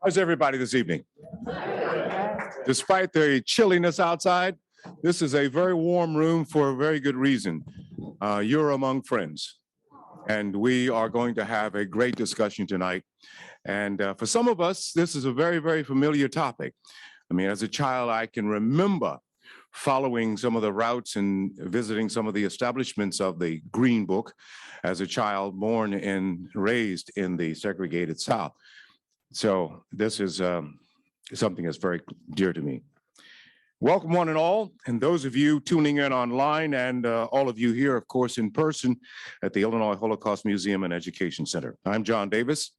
How's everybody this evening? Despite the chilliness outside, this is a very warm room for a very good reason. You're among friends, and we are going to have a great discussion tonight. And for some of us, this is a very, very familiar topic. I mean, as a child, I can remember following some of the routes and visiting some of the establishments of the Green Book as a child born and raised in the segregated South. So this is something that's very dear to me. Welcome one and all, and those of you tuning in online and all of you here, of course, in person at the Illinois Holocaust Museum and Education Center. I'm John Davis,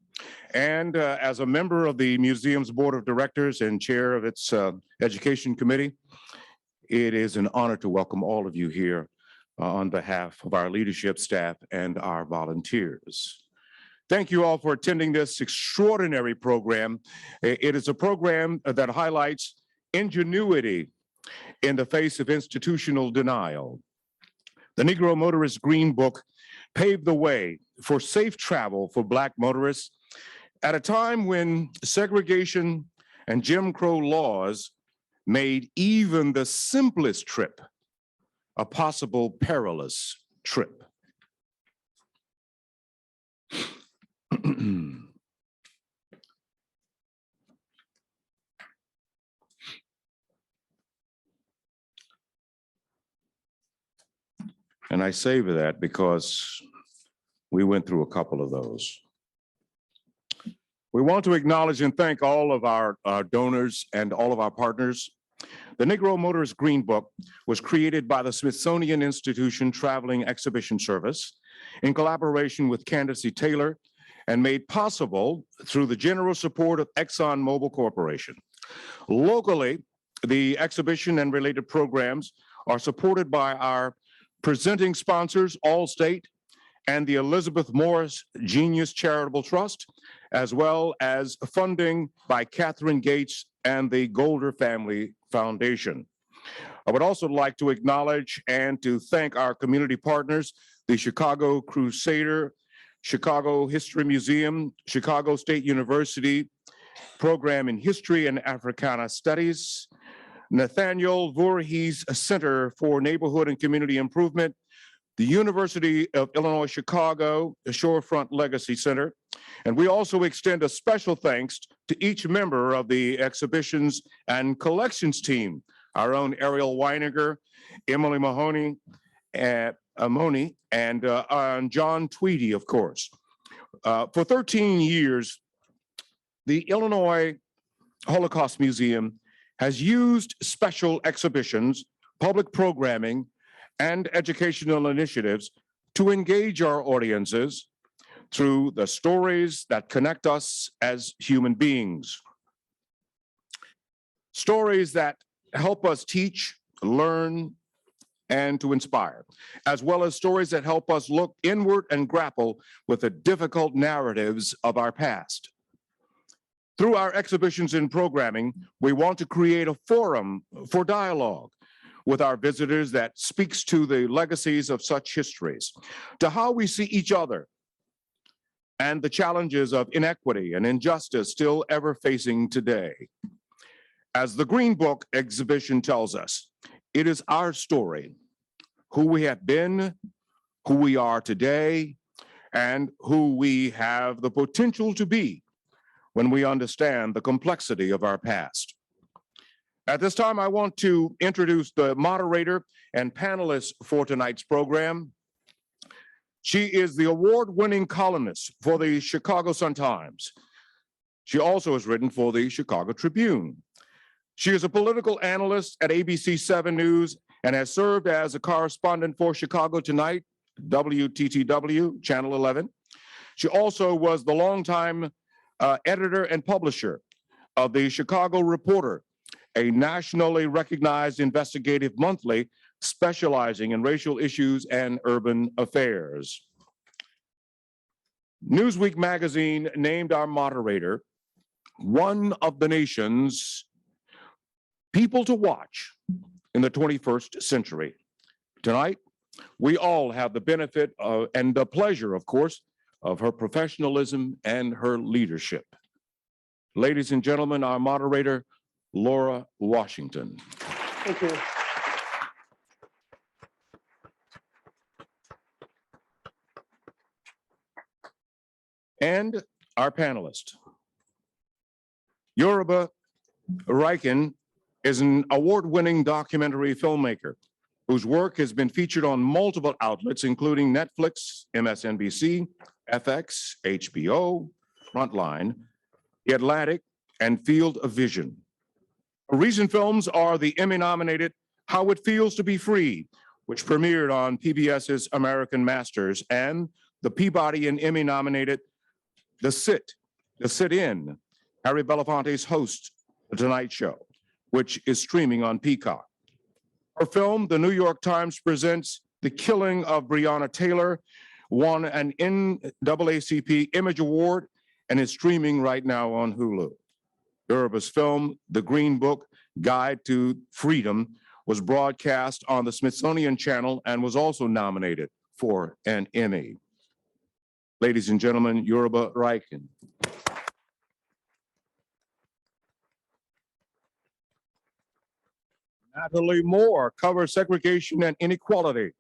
and as a member of the museum's board of directors and chair of its education committee, it is an honor to welcome all of you here on behalf of our leadership staff and our volunteers. Thank you all for attending this extraordinary program. It is a program that highlights ingenuity in the face of institutional denial. The Negro Motorist Green Book paved the way for safe travel for Black motorists at a time when segregation and Jim Crow laws made even the simplest trip a possible perilous trip. And I savor that because we went through a couple of those. We want to acknowledge and thank all of our donors and all of our partners. The Negro Motorist Green Book was created by the Smithsonian Institution Traveling Exhibition Service in collaboration with Candace Taylor and made possible through the generous support of ExxonMobil Corporation. Locally, the exhibition and related programs are supported by our presenting sponsors, Allstate, and the Elizabeth Morris Genius Charitable Trust, as well as funding by Catherine Gates and the Golder Family Foundation. I would also like to acknowledge and to thank our community partners, the Chicago Crusader, Chicago History Museum, Chicago State University Program in History and Africana Studies, Nathaniel Voorhees Center for Neighborhood and Community Improvement, the University of Illinois Chicago Shorefront Legacy Center, and we also extend a special thanks to each member of the exhibitions and collections team, our own Ariel Weininger, Emily Mahoney, and John Tweedy, of course. For 13 years, the Illinois Holocaust Museum has used special exhibitions, public programming, and educational initiatives to engage our audiences through the stories that connect us as human beings. Stories that help us teach, learn, and to inspire, as well as stories that help us look inward and grapple with the difficult narratives of our past. Through our exhibitions and programming, we want to create a forum for dialogue with our visitors that speaks to the legacies of such histories, to how we see each other, and the challenges of inequity and injustice still ever facing today. As the Green Book exhibition tells us, it is our story, who we have been, who we are today, and who we have the potential to be when we understand the complexity of our past. At this time, I want to introduce the moderator and panelists for tonight's program. She is the award-winning columnist for the Chicago Sun-Times. She also has written for the Chicago Tribune. She is a political analyst at ABC-7 News and has served as a correspondent for Chicago Tonight, WTTW, Channel 11. She also was the longtime editor and publisher of the Chicago Reporter, a nationally recognized investigative monthly specializing in racial issues and urban affairs. Newsweek magazine named our moderator one of the nation's people to watch in the 21st century. Tonight, we all have the benefit and the pleasure, of course, of her professionalism and her leadership. Ladies and gentlemen, our moderator, Laura Washington. Thank you. And our panelist. Yoruba Richen is an award-winning documentary filmmaker whose work has been featured on multiple outlets, including Netflix, MSNBC, FX, HBO, Frontline, The Atlantic, and Field of Vision. Her recent films are the Emmy-nominated How It Feels to Be Free, which premiered on PBS's American Masters, and the Peabody and Emmy-nominated The Sit-In, Harry Belafonte's host, The Tonight Show, which is streaming on Peacock. Her film, The New York Times Presents The Killing of Breonna Taylor, won an NAACP Image Award and is streaming right now on Hulu. Yoruba's film, The Green Book, Guide to Freedom, was broadcast on the Smithsonian Channel and was also nominated for an Emmy. Ladies and gentlemen, Yoruba Richen. Natalie Moore covers segregation and inequality.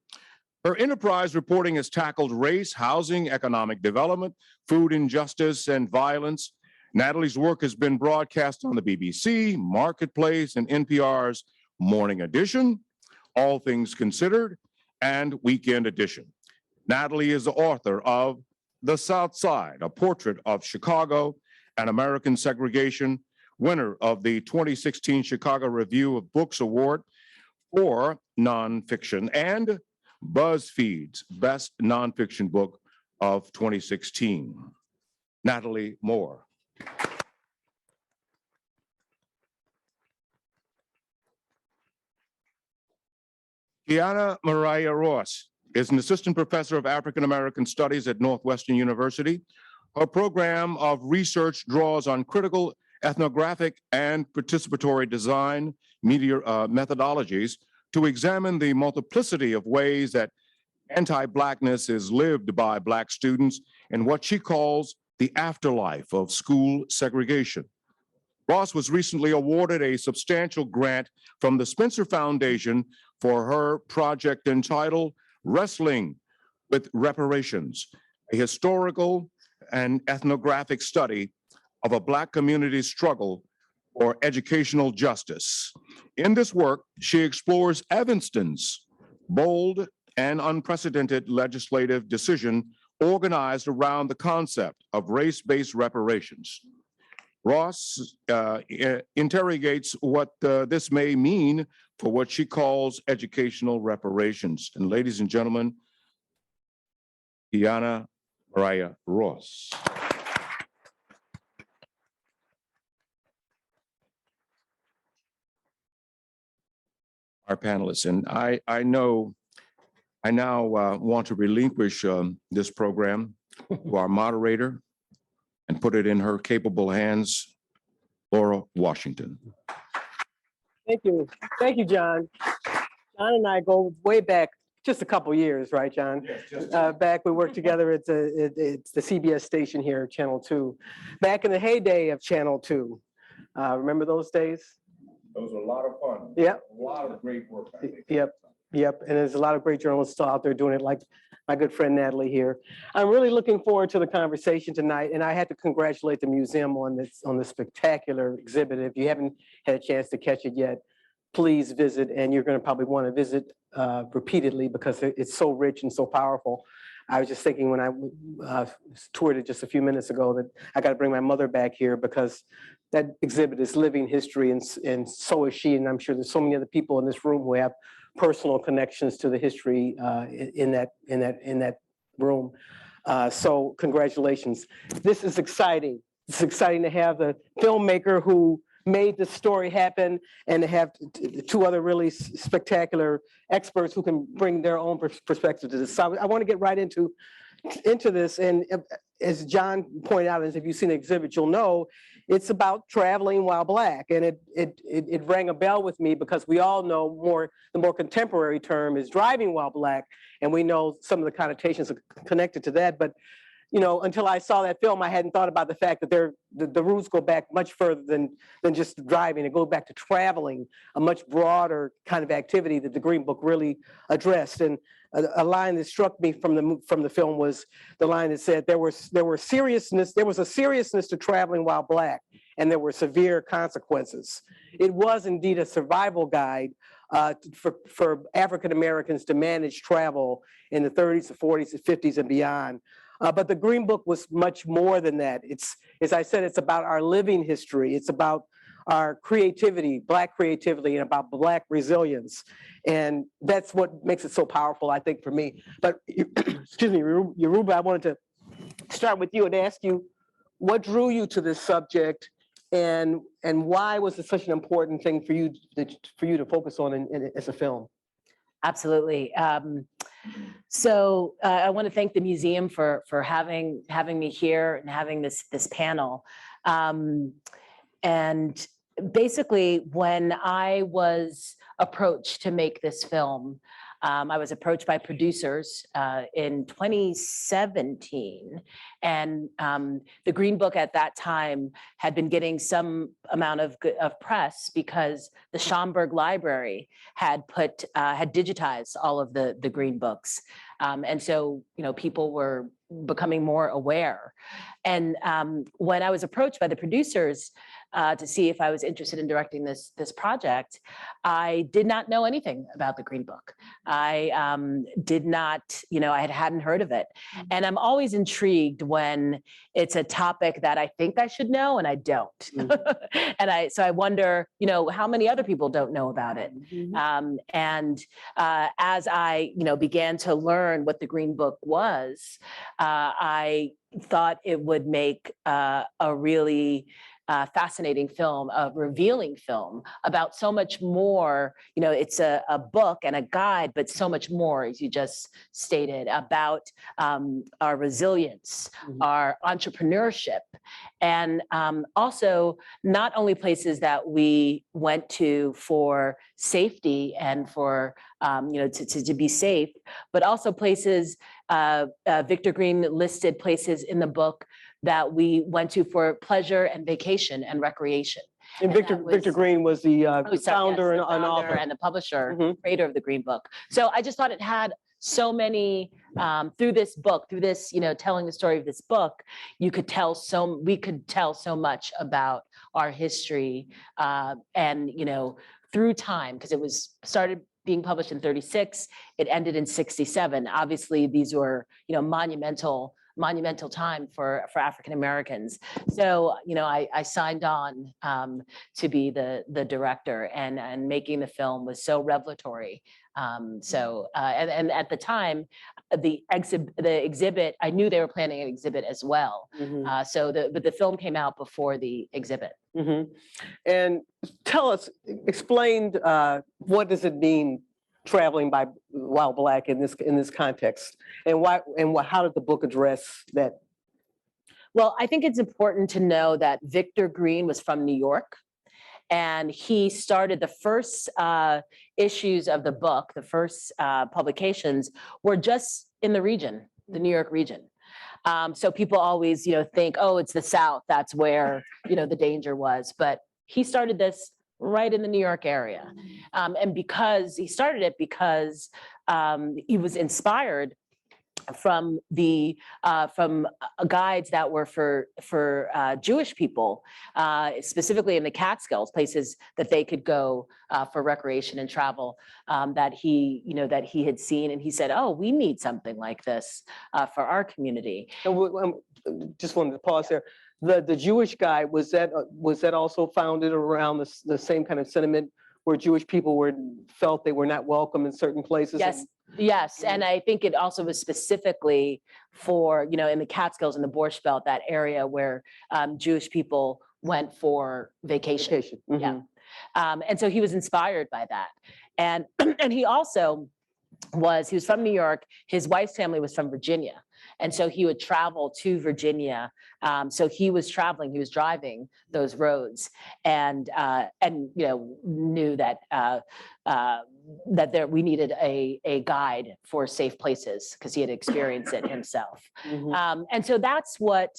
Her enterprise reporting has tackled race, housing, economic development, food injustice, and violence. Natalie's work has been broadcast on the BBC, Marketplace, and NPR's Morning Edition, All Things Considered, and Weekend Edition. Natalie is the author of The South Side, a portrait of Chicago and American segregation, winner of the 2016 Chicago Review of Books Award for nonfiction, and Buzzfeed's Best Nonfiction Book of 2016. Natalie Moore. Kihana Miraya Ross is an assistant professor of African American Studies at Northwestern University. Her program of research draws on critical ethnographic and participatory design methodologies to examine the multiplicity of ways that anti-Blackness is lived by Black students in what she calls the afterlife of school segregation. Ross was recently awarded a substantial grant from the Spencer Foundation for her project entitled Wrestling with Reparations, a historical and ethnographic study of a Black community's struggle for educational justice. In this work, she explores Evanston's bold and unprecedented legislative decision organized around the concept of race-based reparations. Ross interrogates what this may mean for what she calls educational reparations. And ladies and gentlemen, Kihana Miraya Ross. Our panelists, and I now want to relinquish this program to our moderator and put it in her capable hands, Laura Washington. Thank you. Thank you, John. John and I go way back, just a couple years, right, John? Yes, back we worked together at it's the CBS station here, Channel 2. Back in the heyday of Channel 2. Remember those days? Those were a lot of fun. Yep. A lot of great work. Yep. And there's a lot of great journalists still out there doing it, like my good friend Natalie here. I'm really looking forward to the conversation tonight, and I had to congratulate the museum on this spectacular exhibit. If you haven't had a chance to catch it yet, please visit, and you're going to probably want to visit repeatedly because it's so rich and so powerful. I was just thinking when I toured it just a few minutes ago that I got to bring my mother back here because that exhibit is living history, and so is she. And I'm sure there's so many other people in this room who have personal connections to the history in that room. So congratulations. This is exciting. It's exciting to have the filmmaker who made this story happen and to have two other really spectacular experts who can bring their own perspective to this. So I want to get right into this. And as John pointed out, as if you've seen the exhibit, you'll know it's about traveling while Black. And it rang a bell with me because we all know the more contemporary term is driving while Black. And we know some of the connotations are connected to that. But you know, until I saw that film, I hadn't thought about the fact that the roots go back much further than just driving. It goes back to traveling, a much broader kind of activity that the Green Book really addressed. And a line that struck me from the film was the line that said there was a seriousness to traveling while Black, and there were severe consequences. It was indeed a survival guide for African Americans to manage travel in the 30s, the 40s, the 50s, and beyond. But the Green Book was much more than that. It's, as I said, it's about our living history. It's about our creativity, Black creativity, and about Black resilience. And that's what makes it so powerful, I think, for me. But excuse me, Yoruba, I wanted to start with you and ask you, what drew you to this subject, and why was it such an important thing for you to focus on as a film? Absolutely. So I want to thank the museum for having me here and having this panel. And basically, when I was approached to make this film, I was approached by producers in 2017, and the Green Book at that time had been getting some amount of press because the Schomburg Library had digitized all of the Green Books, and so people were becoming more aware. And when I was approached by the producers to see if I was interested in directing this project, I did not know anything about the Green Book. I did not, I hadn't heard of it. And I'm always intrigued when it's a topic that I think I should know and I don't. And so I wonder, how many other people don't know about it. As I, began to learn what the Green Book was, I thought it would make a really fascinating film, a revealing film about so much more. It's a book and a guide, but so much more, as you just stated, about our resilience, our entrepreneurship, and also not only places that we went to for safety and for to be safe, but also places, Victor Green listed places in the book that we went to for pleasure and vacation and recreation. And Victor Green was the founder and author and the publisher, creator of the Green Book. So I just thought it had so many, through this book, telling the story of this book, we could tell so much about our history, and through time, because it was started being published in 36, it ended in 67. Obviously, these were monumental time for African Americans. So I signed on to be the director, and making the film was so revelatory. And at the time, the exhibit, I knew they were planning an exhibit as well. But the film came out before the exhibit. And explain what does it mean traveling while Black in this context, and how did the book address that? Well, I think it's important to know that Victor Green was from New York, and he started the first issues of the book. The first publications were just in the region, the New York region. So people always, think, oh, it's the South. That's where, the danger was. But he started this right in the New York area. And because he started it, because he was inspired from guides that were for Jewish people, specifically in the Catskills, places that they could go for recreation and travel, that he had seen, and he said, "Oh, we need something like this for our community." And just wanted to pause there. The Jewish guide, was that also founded around the same kind of sentiment, where Jewish people felt they were not welcome in certain places? Yes, and I think it also was specifically for, in the Catskills and the Borscht Belt, that area where Jewish people went for vacation. Yeah, and so he was inspired by that, and he also he was from New York. His wife's family was from Virginia. And so he would travel to Virginia. So he was traveling, he was driving those roads and knew that we needed a guide for safe places because he had experienced it himself. And so that's what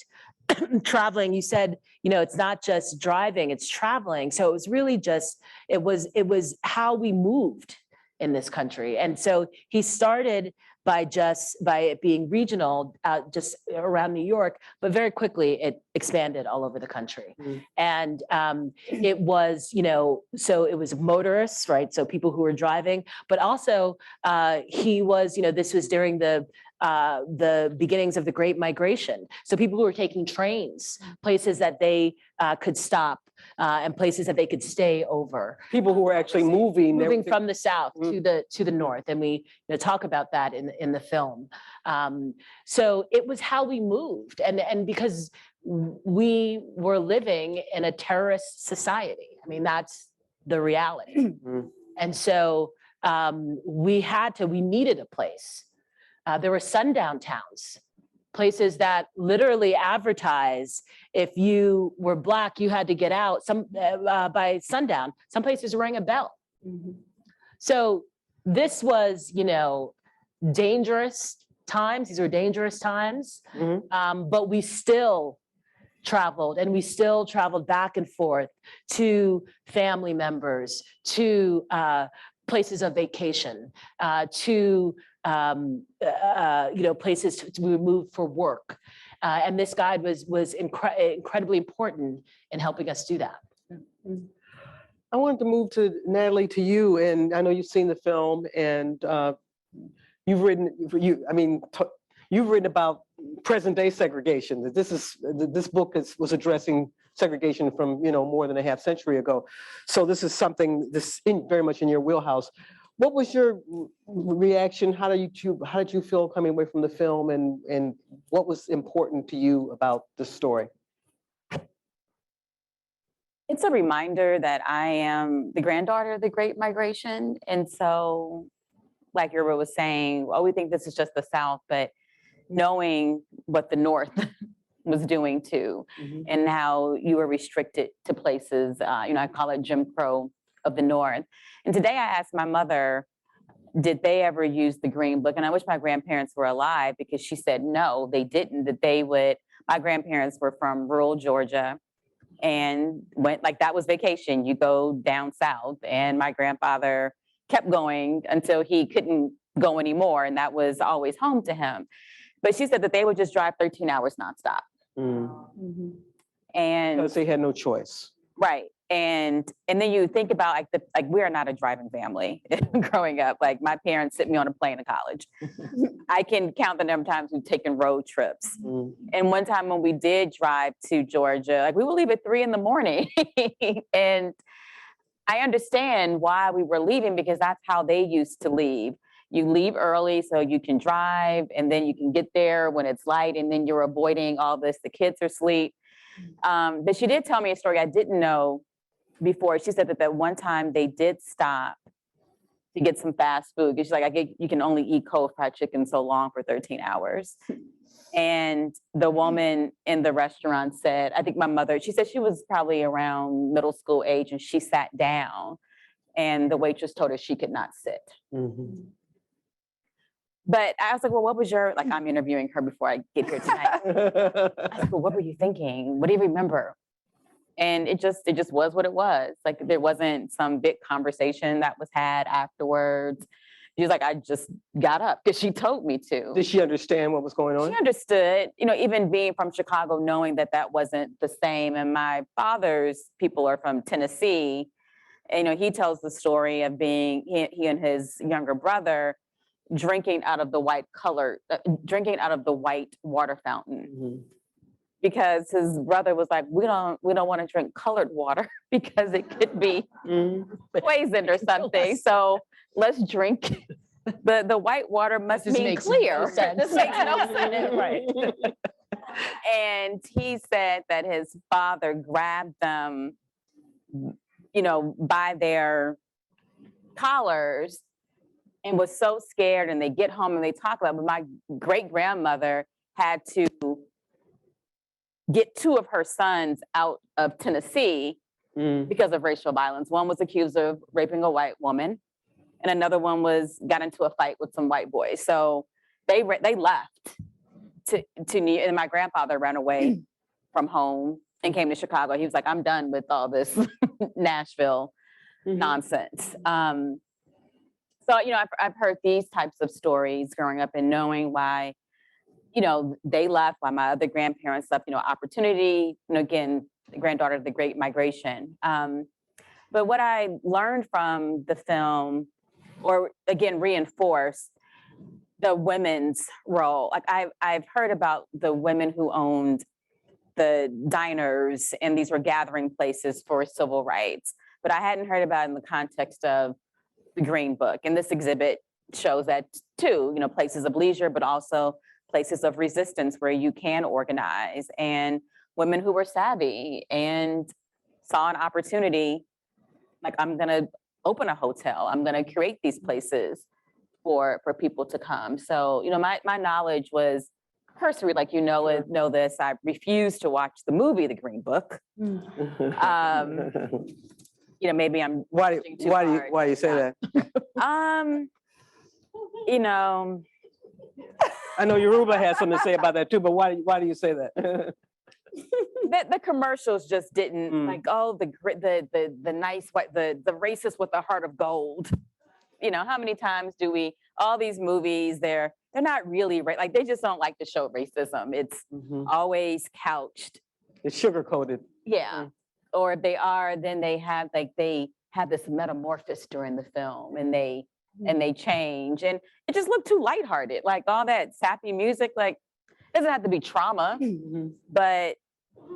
traveling, you said, it's not just driving, it's traveling. So it was really just, it was how we moved in this country. And so he started by it being regional, just around New York, but very quickly it expanded all over the country. And it was, so it was motorists, right? So people who were driving, but also he was, this was during the beginnings of the Great Migration. So people who were taking trains, places that they could stop and places that they could stay over. People who were actually moving from the south to the north, and we talk about that in the film. So it was how we moved, and because we were living in a terrorist society. I mean, that's the reality. And so we needed a place. There were sundown towns, places that literally advertise if you were Black, you had to get out by sundown. Some places rang a bell. So this was, dangerous times. These were dangerous times, but we still traveled, and we still traveled back and forth to family members, to places of vacation, to places to move for work. And this guide was incredibly important in helping us do that. I wanted to move to Natalie, to you, and I know you've seen the film, and you've written about present-day segregation. This book was addressing segregation from more than a half century ago. So this is something very much in your wheelhouse. What was your reaction? How did you feel coming away from the film, and what was important to you about the story? It's a reminder that I am the granddaughter of the Great Migration. And so, like Yoruba was saying, we think this is just the South, but knowing what the North was doing too, and how you were restricted to places, I call it Jim Crow of the North. And today I asked my mother, did they ever use the Green Book? And I wish my grandparents were alive, because she said, no, they didn't, my grandparents were from rural Georgia, and that was vacation. You go down south, and my grandfather kept going until he couldn't go anymore. And that was always home to him. But she said that they would just drive 13 hours nonstop. And because they had no choice. Right. And then you think about we are not a driving family growing up. Like, my parents sent me on a plane to college. I can count the number of times we've taken road trips. And one time when we did drive to Georgia, we would leave at 3 a.m. And I understand why we were leaving, because that's how they used to leave. You leave early so you can drive, and then you can get there when it's light, and then you're avoiding all this. The kids are asleep. But she did tell me a story I didn't know before. She said that one time they did stop to get some fast food. She's like, you can only eat cold fried chicken so long for 13 hours. And the woman in the restaurant said, I think my mother, she said she was probably around middle school age, and she sat down, and the waitress told her she could not sit. But I was like, well, what was I'm interviewing her before I get here tonight. I was like, well, what were you thinking? What do you remember? And it just was what it was. There wasn't some big conversation that was had afterwards. She was like, I just got up because she told me to. Did she understand what was going on? She understood, even being from Chicago, knowing that wasn't the same. And my father's people are from Tennessee. And, he tells the story of being, he and his younger brother drinking out of the white water fountain, because his brother was like, we don't want to drink colored water because it could be poisoned or something. So let's drink the white water. Must be clear. This makes no sense. Right. And he said that his father grabbed them, by their collars and was so scared, and they get home and they talk about it. But my great grandmother had to get 2 of her sons out of Tennessee because of racial violence. One was accused of raping a white woman, and another one got into a fight with some white boys. So they left to New, and my grandfather ran away from home and came to Chicago. He was like, I'm done with all this Nashville nonsense. So, you know, I've heard these types of stories growing up and knowing why, you know, they left, why my other grandparents left, you know, opportunity, you know, again, the granddaughter of the Great Migration. But what I learned from the film, or again, reinforced the women's role. Like I've heard about the women who owned the diners, and these were gathering places for civil rights, but I hadn't heard about it in the context of the Green Book. And this exhibit shows that too, you know, places of leisure, but also places of resistance where you can organize, and women who were savvy and saw an opportunity, like, I'm gonna open a hotel, I'm gonna create these places for people to come. So, you know, my knowledge was cursory, like, you know this. I refused to watch the movie, The Green Book. You know, maybe I'm Why pushing too do hard. you say that? You know, I know Yoruba has something to say about that too, but why do you say that? the commercials just didn't like, oh, the nice white, the racist with a heart of gold. You know, how many times do all these movies, they're not really right, like, they just don't like to show racism. It's always couched. It's sugar coated. Yeah. Or if they are, then they have this metamorphosis during the film, and they change, and it just looked too lighthearted. Like, all that sappy music, like, it doesn't have to be trauma, but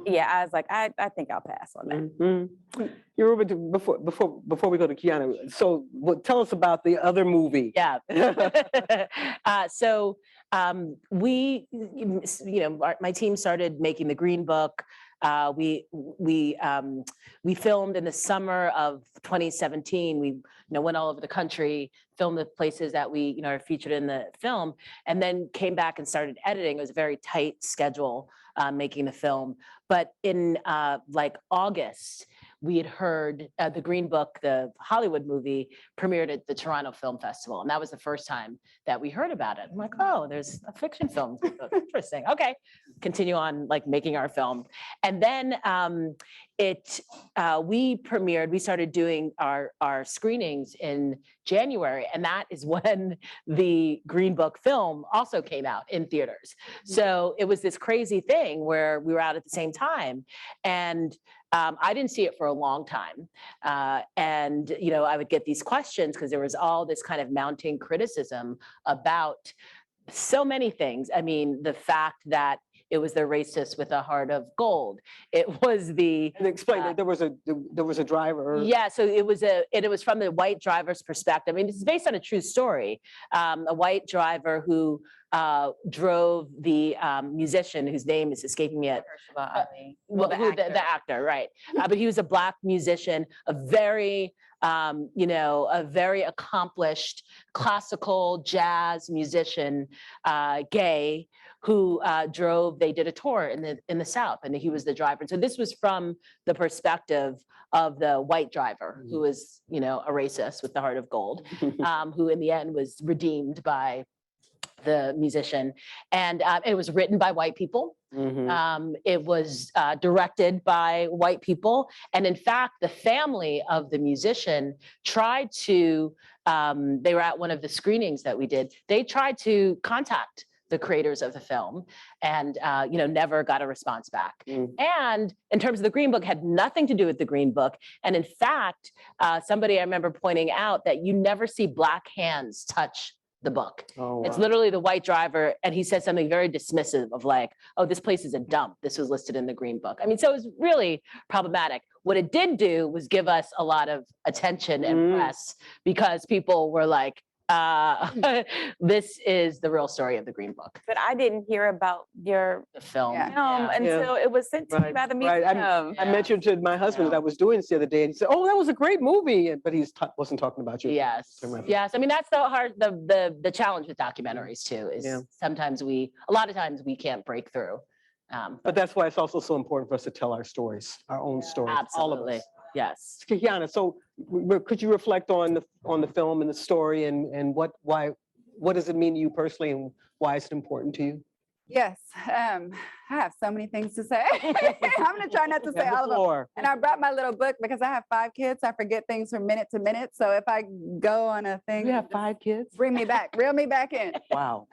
yeah, I was like, I think I'll pass on that. Yoruba, before we go to Kihana, so tell us about the other movie. Yeah. So we, you know, my team started making the Green Book. We filmed in the summer of 2017. We, you know, went all over the country, filmed the places that we, you know, are featured in the film, and then came back and started editing. It was a very tight schedule making the film. But in like August, we had heard the Green Book, the Hollywood movie, premiered at the Toronto Film Festival. And that was the first time that we heard about it. I'm like, oh, there's a fiction film. Interesting. Okay. Continue on, like, making our film. And then we started doing our screenings in January. And that is when the Green Book film also came out in theaters. So it was this crazy thing where we were out at the same time. And I didn't see it for a long time. And, you know, I would get these questions because there was all this kind of mounting criticism about so many things. I mean, the fact that it was the racist with a heart of gold. It was the— And explain that there was a driver. Yeah, so it was from the white driver's perspective. I mean, this is based on a true story. A white driver who drove the musician whose name is escaping me at the actor, right? But he was a Black musician, a very you know, a very accomplished classical jazz musician, gay, who they did a tour in the South, and he was the driver. And so this was from the perspective of the white driver, who was, you know, a racist with the heart of gold, who in the end was redeemed by the musician. And it was written by white people. It was directed by white people. And in fact, the family of the musician tried to, they were at one of the screenings that we did, they tried to contact the creators of the film, and you know, never got a response back. And in terms of the Green Book, had nothing to do with the Green Book. And in fact, somebody I remember pointing out that you never see Black hands touch the book. Oh, wow. It's literally the white driver, and he said something very dismissive of like, oh, this place is a dump. This was listed in the Green Book. I mean, so it was really problematic. What it did do was give us a lot of attention and press, because people were like, This is the real story of the Green Book, But I didn't hear about your the film. Yeah. film until it was sent to me Right, by the right. museum. I mentioned to my husband that I was doing this the other day, and he said, "Oh, that was a great movie," but he wasn't talking about you. Yes, yes. I mean, that's the challenge with documentaries too, is Yeah. sometimes a lot of times we can't break through. But that's why it's also so important for us to tell our stories, our own stories, all of Absolutely, us. yes. Kihana, so could you reflect on the film and the story and what does it mean to you personally and why is it important to you? Yes, I have so many things to say. I'm gonna try not to say You have all the of them. floor. And I brought my little book because I have 5 kids. I forget things from minute to minute. So if I go on a thing, You have 5 kids? bring me back, reel me back in. Wow.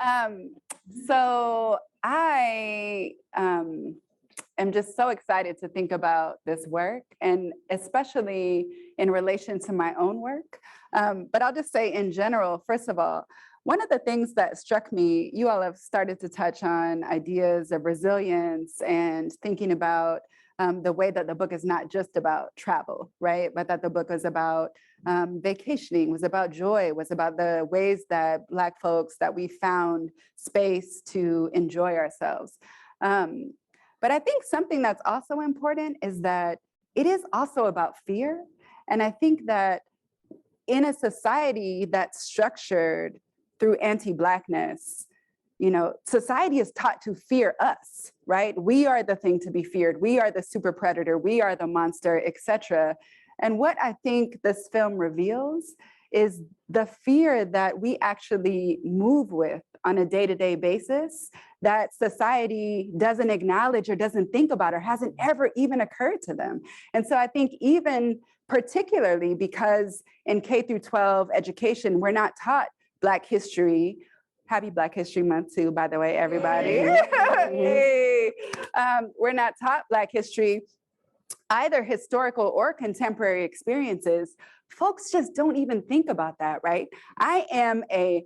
So I am just so excited to think about this work, and especially in relation to my own work. But I'll just say in general, first of all, one of the things that struck me, you all have started to touch on ideas of resilience and thinking about the way that the book is not just about travel, right? But that the book is about vacationing, was about joy, was about the ways that Black folks, that we found space to enjoy ourselves. But I think something that's also important is that it is also about fear. And I think that in a society that's structured through anti-Blackness, you know, society is taught to fear us, right? We are the thing to be feared. We are the super predator. We are the monster, etc. And what I think this film reveals is the fear that we actually move with on a day-to-day basis that society doesn't acknowledge or doesn't think about or hasn't ever even occurred to them. And so I think even particularly because in K through 12 education, we're not taught Black history. Happy Black History Month too, by the way, everybody. Hey. We're not taught Black history, either historical or contemporary experiences. Folks just don't even think about that, right? I am a,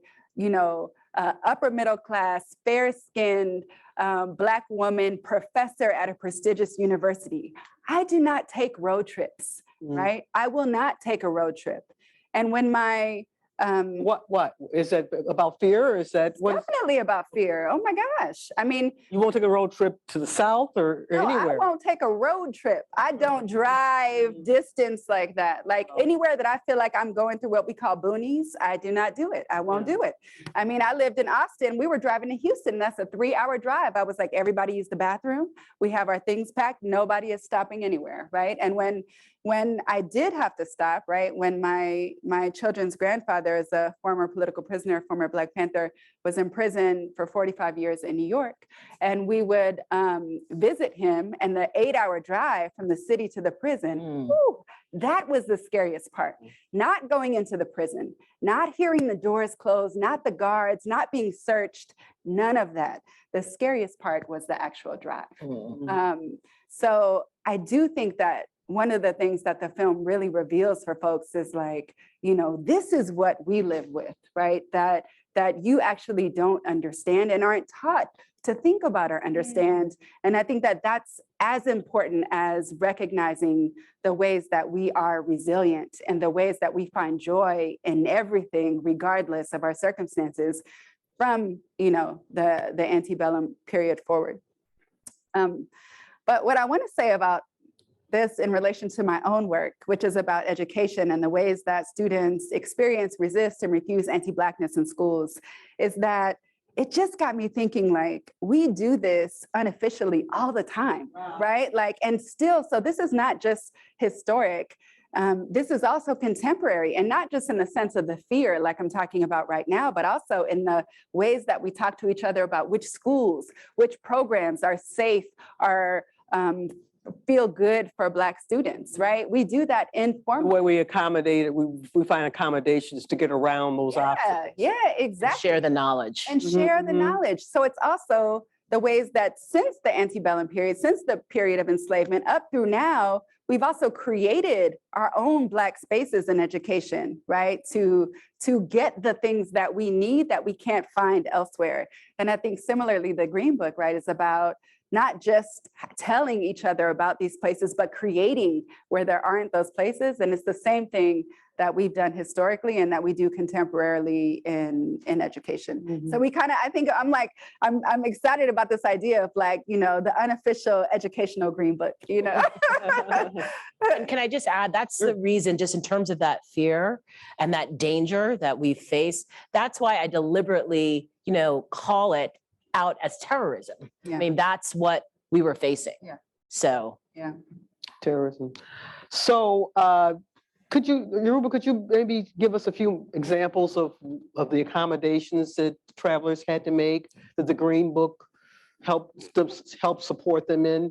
upper middle class, fair-skinned Black woman professor at a prestigious university. I do not take road trips, right? I will not take a road trip. And when my What is that about fear or is that what? definitely about fear. Oh my gosh. I mean, You won't take a road trip to the south or no, anywhere? I won't take a road trip. I don't drive distance like that. Like anywhere that I feel like I'm going through what we call boonies, I do not do it. I won't do it. I mean, I lived in Austin. We were driving to Houston. That's a 3-hour drive. I was like, everybody use the bathroom. We have our things packed. Nobody is stopping anywhere, right? And when I did have to stop, right, when my children's grandfather is a former political prisoner, former Black Panther, was in prison for 45 years in New York, and we would visit him, and the 8-hour drive from the city to the prison, whew, that was the scariest part. Not going into the prison, not hearing the doors close, not the guards, not being searched, none of that. The scariest part was the actual drive. So I do think that one of the things that the film really reveals for folks is like, this is what we live with, right? That you actually don't understand and aren't taught to think about or understand. And I think that that's as important as recognizing the ways that we are resilient and the ways that we find joy in everything, regardless of our circumstances, from, the antebellum period forward. But what I want to say about this in relation to my own work, which is about education and the ways that students experience, resist, and refuse anti-Blackness in schools, is that it just got me thinking, like, we do this unofficially all the time, right? Like, and still, so this is not just historic. This is also contemporary, and not just in the sense of the fear, like I'm talking about right now, but also in the ways that we talk to each other about which schools, which programs are safe, are feel good for Black students, right? We do that The informally. way we accommodate it, we find accommodations to get around those obstacles. Yeah, exactly. Share the knowledge. And share the Mhm. knowledge. So it's also the ways that since the antebellum period, since the period of enslavement up through now, we've also created our own Black spaces in education, right? To get the things that we need that we can't find elsewhere. And I think similarly, the Green Book, right, is about not just telling each other about these places, but creating where there aren't those places. And it's the same thing that we've done historically and that we do contemporarily in education. So we kind of, I think I'm excited about this idea of like, you know, the unofficial educational green book, you know. And can I just add, that's the reason, just in terms of that fear and that danger that we face, that's why I deliberately, you know, call it out as terrorism. Yeah. I mean, that's what we were facing. Yeah. So. Yeah. Terrorism. So Yoruba, could you maybe give us a few examples of the accommodations that travelers had to make, that the Green Book help support them in?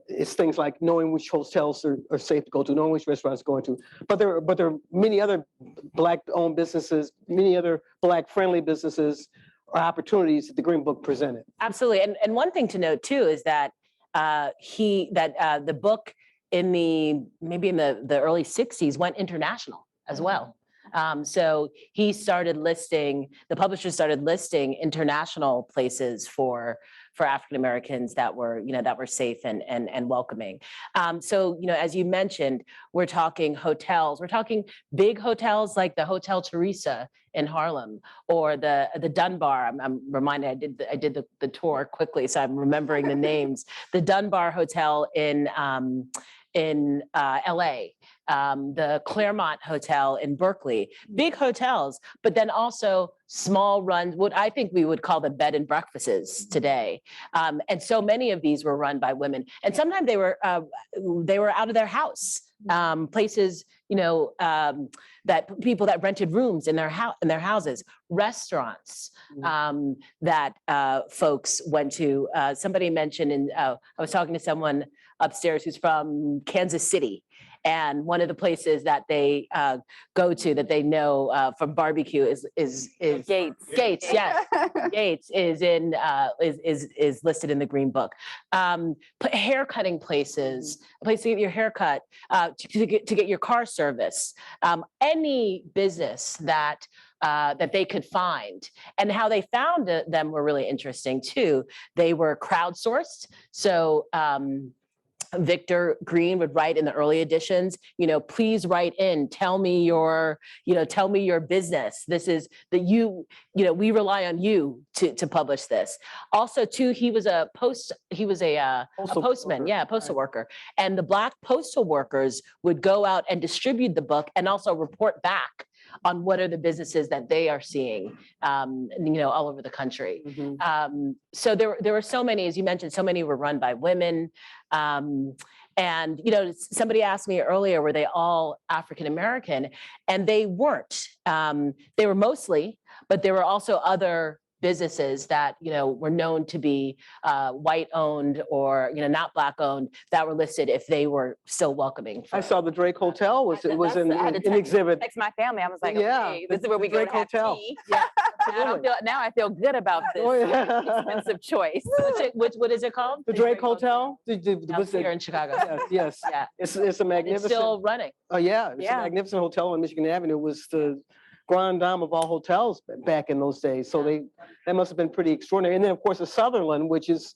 It's things like knowing which hotels are safe to go to, knowing which restaurants going to. But there are many other Black-owned businesses, many other Black-friendly businesses or opportunities that the Green Book presented. Absolutely. And one thing to note too is that the book maybe in the early 60s went international as well. So the publisher started listing international places for African Americans that were safe and welcoming. So, you know, as you mentioned, we're talking hotels, we're talking big hotels like the Hotel Teresa in Harlem or the Dunbar. I'm reminded, I did the tour quickly, so I'm remembering the names. The Dunbar Hotel in LA, the Claremont Hotel in Berkeley, big hotels, but then also small runs, what I think we would call the bed and breakfasts today. And so many of these were run by women. And sometimes they were out of their house, places, you know, that people that rented rooms in their houses, restaurants that folks went to. Somebody mentioned, I was talking to someone upstairs who's from Kansas City. And one of the places that they go to that they know from barbecue is Gates. Gates, yes. Gates is listed in the Green Book. Hair cutting places, a place to get your hair cut, to get your car service, any business that they could find. And how they found them were really interesting too. They were crowdsourced. So Victor Green would write in the early editions, you know, please write in, tell me your business. This is that we rely on you to publish this. Also, too, he was a postman, postal worker. And the Black postal workers would go out and distribute the book and also report back on what are the businesses that they are seeing, all over the country. So there were so many, as you mentioned, so many were run by women. And, you know, somebody asked me earlier, were they all African American? And they weren't. They were mostly, but there were also other businesses that, you know, were known to be white owned or, you know, not Black owned, that were listed if they were still welcoming. I saw the Drake Hotel was in exhibit. Text my family. I was like, Yeah, okay, this is where we go to have tea. Yeah, Now I feel good about this expensive choice. What is it called? The Drake Hotel. Here in Chicago. Yes. Yeah. It's a magnificent. It's still running. Oh yeah, it's a magnificent hotel on Michigan Avenue. It was the grand dame of all hotels back in those days. So that must have been pretty extraordinary. And then of course the Sutherland, which is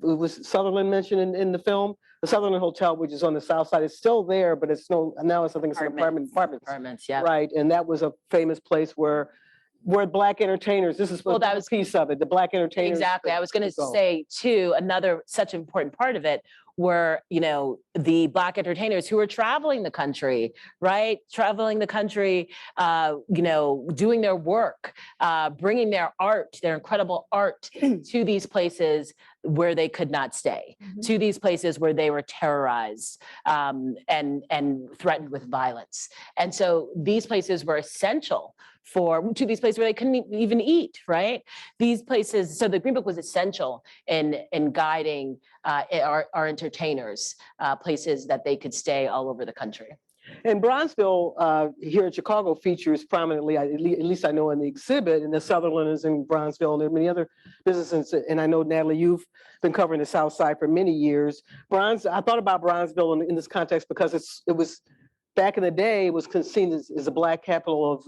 was Sutherland mentioned in the film? The Sutherland Hotel, which is on the south side, is still there, but it's now it's, I think it's an apartments. Yeah. Right, and that was a famous place where Black entertainers. This is that was a piece of it. The Black entertainers. Exactly. I was going to say too, another such an important part of it were, you know, the Black entertainers who were traveling the country, right? Traveling the country, you know, doing their work, bringing their art, their incredible art to these places where they could not stay, to these places where they were terrorized and threatened with violence. And so these places were essential to these places where they couldn't even eat, right? These places, so the Green Book was essential in guiding our entertainers, places that they could stay all over the country. And Bronzeville here in Chicago features prominently, at least I know in the exhibit, and the Sutherland is in Bronzeville, and there are many other businesses. And I know, Natalie, you've been covering the South Side for many years. I thought about Bronzeville in this context because it was back in the day, it was seen as a Black capital of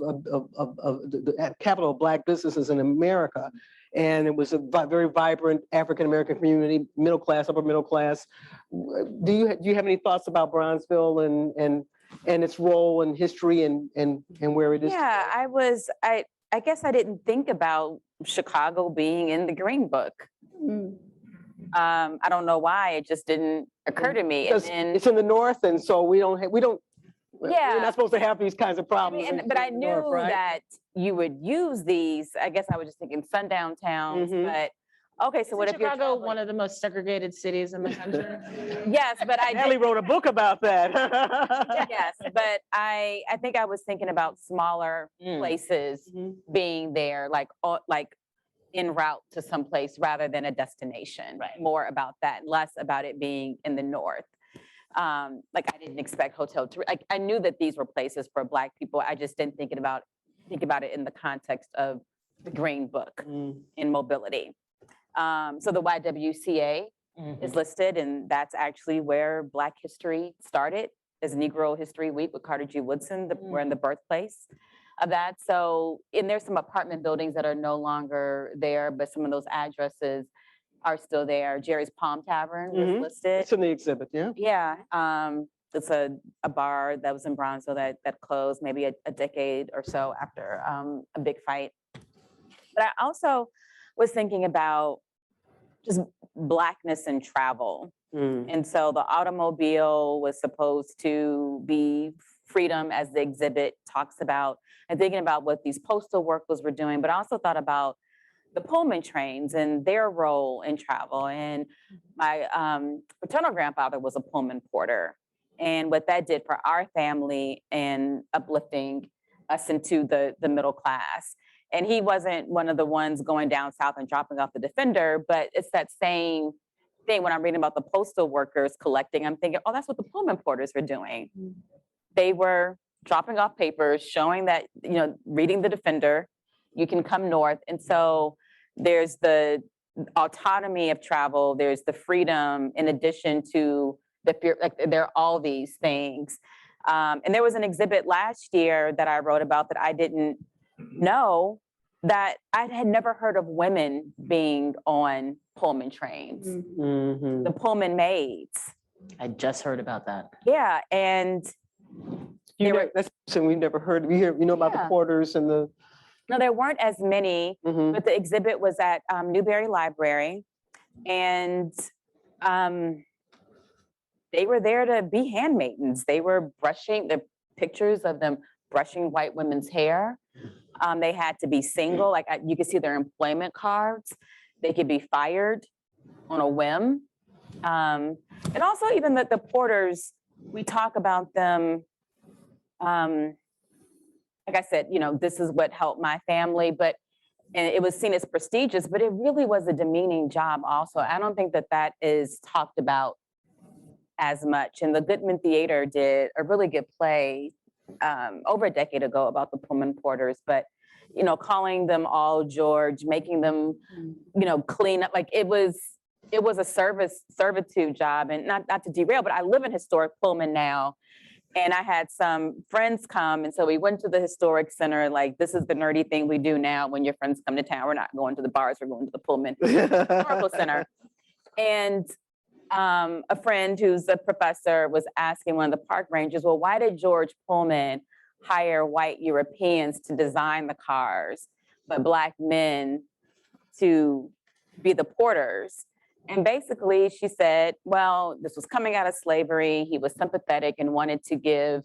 the capital of Black businesses in America. And it was a very vibrant African-American community, middle class, upper middle class. Do you have any thoughts about Bronzeville and and its role in history and where it is. Yeah, I guess I didn't think about Chicago being in the Green Book. Mm. I don't know why, it just didn't occur to me. And Because then, it's in the north, and so we're Yeah. not supposed to have these kinds of I problems. mean, but I knew that you would use these. I guess I was just thinking sundown towns, Mhm. but okay, so what if you're Chicago, one traveling- of the most segregated cities in the country? Yes, but I Natalie did, wrote a book about that. yes, but I think I was thinking about smaller Mm. places Mhm. being there, like en route to someplace rather than a destination. Right. More about that, less about it being in the north. Like I didn't expect like I knew that these were places for Black people. I just didn't think about it in the context of the Green Book Mm. in mobility. So the YWCA is listed, and that's actually where Black history started, as Negro History Week with Carter G. Woodson. We're in the birthplace of that. So, and there's some apartment buildings that are no longer there, but some of those addresses are still there. Jerry's Palm Tavern was Mhm. listed. It's in the exhibit, yeah. Yeah, it's a bar that was in Bronzeville that closed maybe a decade or so after a big fight. But I also was thinking about just Blackness and travel. Mm. And so the automobile was supposed to be freedom, as the exhibit talks about, and thinking about what these postal workers were doing, but I also thought about the Pullman trains and their role in travel. And my paternal grandfather was a Pullman porter. And what that did for our family in uplifting us into the middle class. And he wasn't one of the ones going down south and dropping off the Defender, but it's that same thing when I'm reading about the postal workers collecting, I'm thinking, oh, that's what the Pullman porters were doing. They were dropping off papers, showing that, reading the Defender, you can come north. And so there's the autonomy of travel, there's the freedom in addition to the fear, like there are all these things. And there was an exhibit last year that I wrote about that I didn't know, that I had never heard of women being on Pullman trains, Mhm. the Pullman maids. I just heard about that. Yeah, and You They know, were- that's something we've never heard. We hear, about the Yeah. porters and the. no, there weren't as many, Mhm. but the exhibit was at Newberry Library, and they were there to be handmaidens. They were brushing the pictures of them brushing white women's hair. They had to be single, like you could see their employment cards. They could be fired on a whim. And also even the porters, we talk about them, like I said, this is what helped my family, and it was seen as prestigious, but it really was a demeaning job also. I don't think that is talked about as much. And the Goodman Theater did a really good play over a decade ago about the Pullman porters, but calling them all George, making them, clean up, like it was a servitude job. And not to derail, but I live in historic Pullman now. And I had some friends come, and so we went to the historic center, like this is the nerdy thing we do now when your friends come to town. We're not going to the bars, we're going to the Pullman Historical Center. And a friend who's a professor was asking one of the park rangers, well, why did George Pullman hire white Europeans to design the cars, but Black men to be the porters? And basically she said, well, this was coming out of slavery. He was sympathetic and wanted to give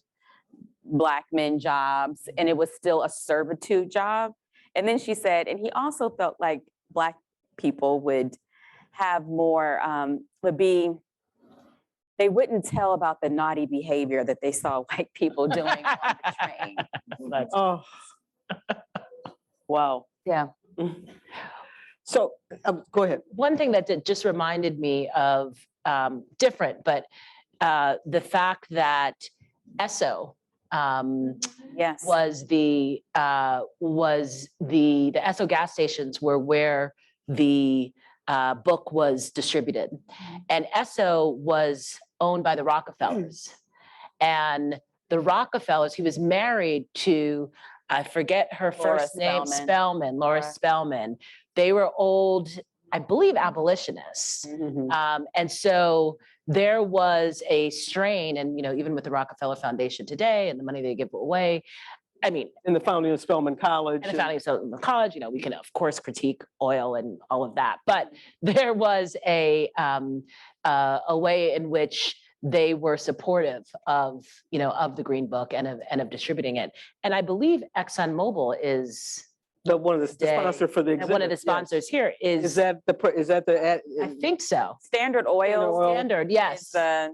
Black men jobs, and it was still a servitude job. And then she said, and he also felt like Black people would have more, they wouldn't tell about the naughty behavior that they saw white people doing on the train. Oh. Wow. Yeah. So, go ahead. One thing that just reminded me of different, but the fact that Esso Yes. was the Esso gas stations were where the book was distributed, and Esso was owned by the Rockefellers, and the Rockefellers. He was married to, I forget her Laura first name, Spellman. Laura Laura. Spellman. They were old, I believe, abolitionists. Mhm. And so there was a strain, and even with the Rockefeller Foundation today and the money they give away, I mean, In the founding of Spelman College. and the founding of Spelman College, we can of course critique oil and all of that, but there was a way in which they were supportive of the Green Book and of distributing it. And I believe ExxonMobil is One of the sponsor for the and exhibit. one of the yes. sponsors here Is that the? I think so. Standard Oil Standard, yes. is the,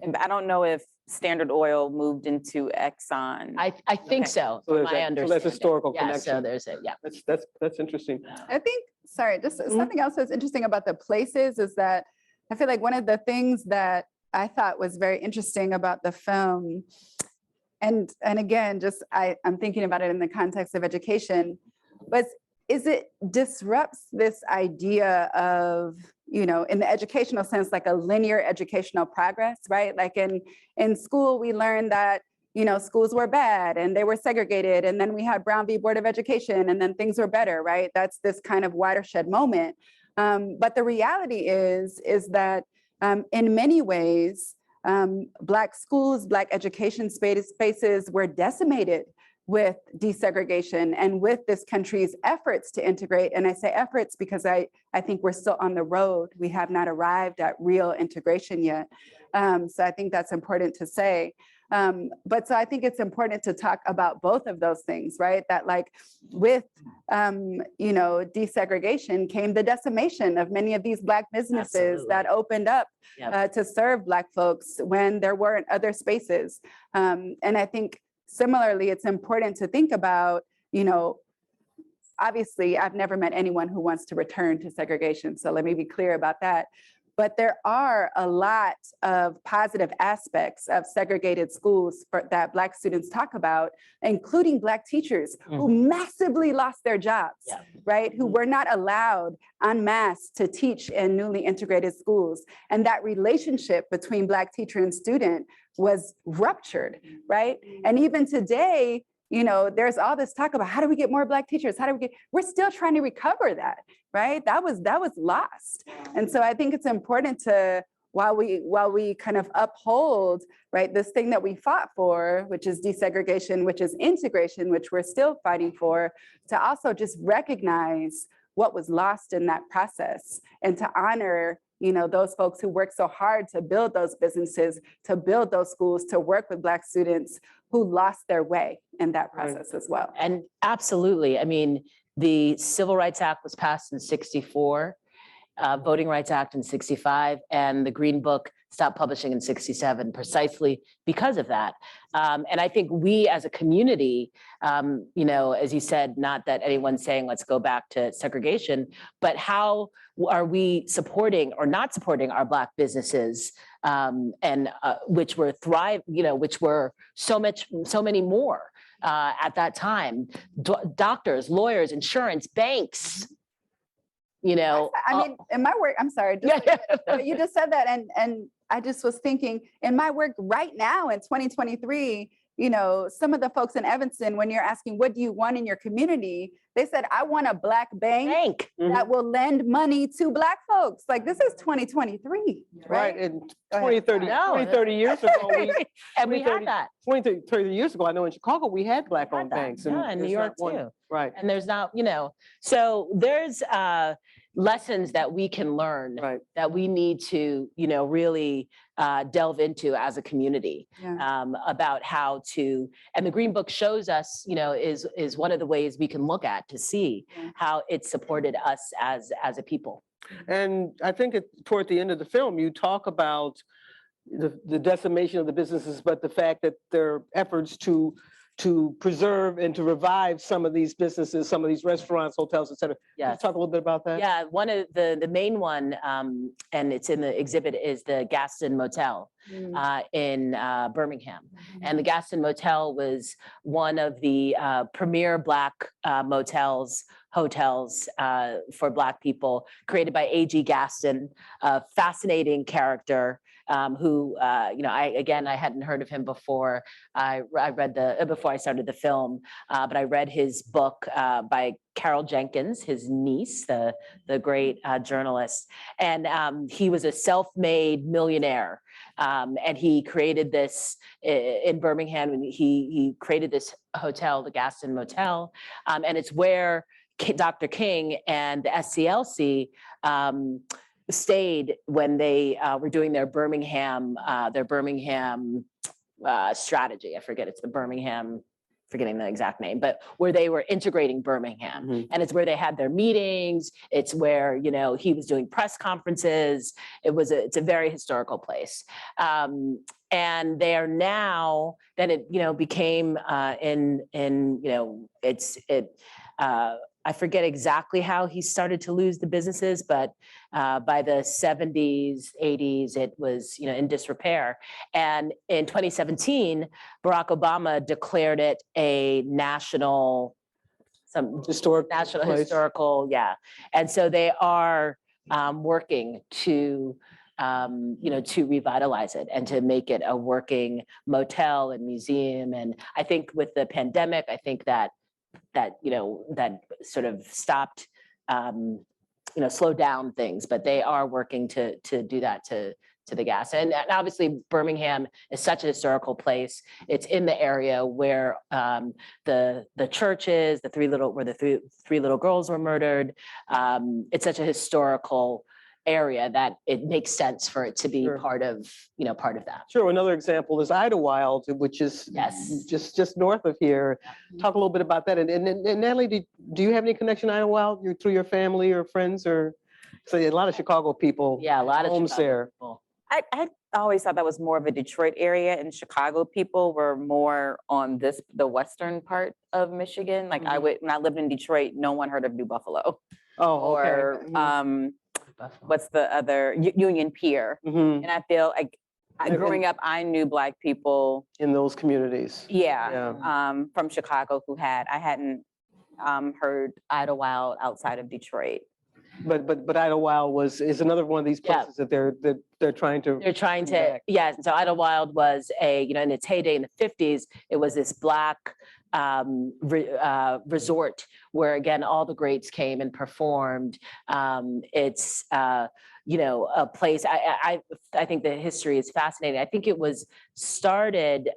and I don't know if Standard Oil moved into Exxon. I think Okay. so. So there's my that- so understanding. that's historical Yeah, so connection. there's it. Yeah. That's interesting. I think, sorry, just something else that's interesting about the places is that I feel like one of the things that I thought was very interesting about the film, and again, just I'm thinking about it in the context of education, is it disrupts this idea of, in the educational sense, like a linear educational progress, right? Like in school, we learned that, schools were bad and they were segregated. And then we had Brown v. Board of Education, and then things were better, right? That's this kind of watershed moment. But the reality is that in many ways, Black schools, Black education spaces were decimated with desegregation and with this country's efforts to integrate. And I say efforts because I think we're still on the road. We have not arrived at real integration yet. So I think that's important to say. But so I think it's important to talk about both of those things, right? That like with, desegregation came the decimation of many of these Black businesses Absolutely. that opened up Yep. to serve Black folks when there weren't other spaces. And I think similarly, it's important to think about, obviously I've never met anyone who wants to return to segregation. So let me be clear about that. But there are a lot of positive aspects of segregated schools that Black students talk about, including Black teachers who massively lost their jobs, Yeah. right? Who were not allowed en masse to teach in newly integrated schools. And that relationship between Black teacher and student was ruptured, right? And even today, there's all this talk about how do we get more Black teachers? We're still trying to recover that, right? That was lost. And so I think it's important to, while we kind of uphold, right, this thing that we fought for, which is desegregation, which is integration, which we're still fighting for, to also just recognize what was lost in that process and to honor those folks who worked so hard to build those businesses, to build those schools, to work with Black students who lost their way in that process as well. And absolutely. I mean, the Civil Rights Act was passed in 64, Voting Rights Act in 65, and the Green Book stopped publishing in 67, precisely because of that. And I think we as a community, as you said, not that anyone's saying, let's go back to segregation, but how are we supporting or not supporting our Black businesses and which were which were so many more at that time, doctors, lawyers, insurance, banks, I mean, in my work, I'm sorry, but you just said that. And I just was thinking in my work right now in 2023, some of the folks in Evanston, when you're asking, what do you want in your community? They said, I want a Black bank that will lend money to Black folks. Like this is 2023, right? And 20, 30 years ago, we had that. 20, 30 years ago, I know in Chicago, we had Black-owned banks. Yeah, in New there's York not one- too. Right. And there's not, so there's lessons that we can learn Right. that we need to, really delve into as a community about how to, and the Green Book shows us, is one of the ways we can look at to see how it supported us as a people. And I think toward the end of the film, you talk about the decimation of the businesses, but the fact that there are efforts to preserve and to revive some of these businesses, some of these restaurants, hotels, et cetera. Can you Yes. talk a little bit about that? Yeah, one of the main one, and it's in the exhibit, is the Gaston Motel in Birmingham. And the Gaston Motel was one of the premier Black hotels for Black people, created by A.G. Gaston, a fascinating character who, I hadn't heard of him before. I read before I started the film, but I read his book by Carol Jenkins, his niece, the great journalist. And he was a self-made millionaire. And he created this in Birmingham. He created this hotel, the Gaston Motel. And it's where Dr. King and the SCLC stayed when they were doing their Birmingham strategy. I forget, it's the Birmingham, forgetting the exact name, but where they were integrating Birmingham. Mhm. And it's where they had their meetings. It's where, he was doing press conferences. It's a very historical place. And they are now, then it, became I forget exactly how he started to lose the businesses, but by the 70s, 80s, it was in disrepair. And in 2017, Barack Obama declared it a national historical, yeah. And so they are working to to revitalize it and to make it a working motel and museum. And I think with the pandemic, I think that sort of stopped, slowed down things, but they are working to do that to the gas. And obviously Birmingham is such a historical place. It's in the area where the church is, where the three little girls were murdered. It's such a historical area that it makes sense for it to be Sure. part of that. Sure. Another example is Idlewild, which is Yes. just north of here. Talk a little bit about that. And Natalie, do you have any connection to Idlewild through your family or friends, or so a lot of Chicago people? Yeah, a lot of homes Chicago there. people. I always thought that was more of a Detroit area, and Chicago people were more on the western part of Michigan. Like when I lived in Detroit, no one heard of New Buffalo. Oh, okay. Or what's the other, Union Pier. Mhm. And I feel like And- growing up, I knew Black people, In those communities. from Chicago I hadn't heard Idlewild outside of Detroit. But Idlewild is another one of these Yeah. places that they're trying to. They're trying to, back. yeah. So Idlewild was in its heyday in the 50s, it was this Black resort where, again, all the greats came and performed. It's, a place, I think the history is fascinating. I think it was started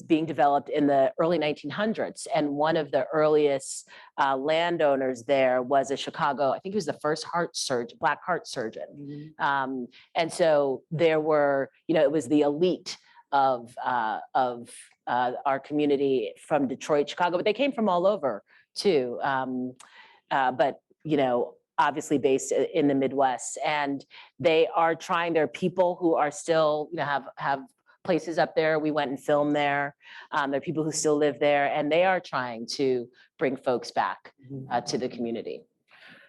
being developed in the early 1900s. And one of the earliest landowners there was a Chicago, I think he was the first Black heart surgeon. And so there were, it was the elite of our community from Detroit, Chicago, but they came from all over too. But, obviously based in the Midwest, and they are trying, there are people who are still, have places up there. We went and filmed there. There are people who still live there, and they are trying to bring folks back to the community.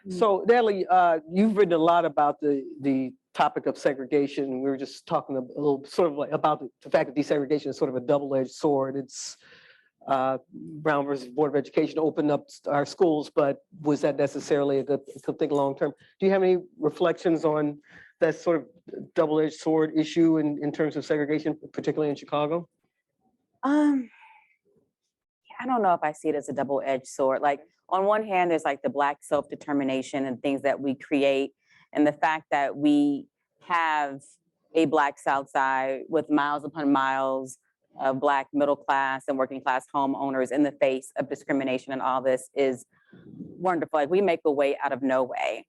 So Natalie, you've written a lot about the topic of segregation. We were just talking a little sort of like about the fact that desegregation is sort of a double-edged sword. It's Brown versus Board of Education opened up our schools, but was that necessarily a good thing long-term? Do you have any reflections on that sort of double-edged sword issue in terms of segregation, particularly in Chicago? I don't know if I see it as a double-edged sword. Like, on one hand, there's like the Black self-determination and things that we create, and the fact that we have a Black South Side with miles upon miles of Black middle class and working class homeowners in the face of discrimination, and all this is wonderful. Like, we make a way out of no way.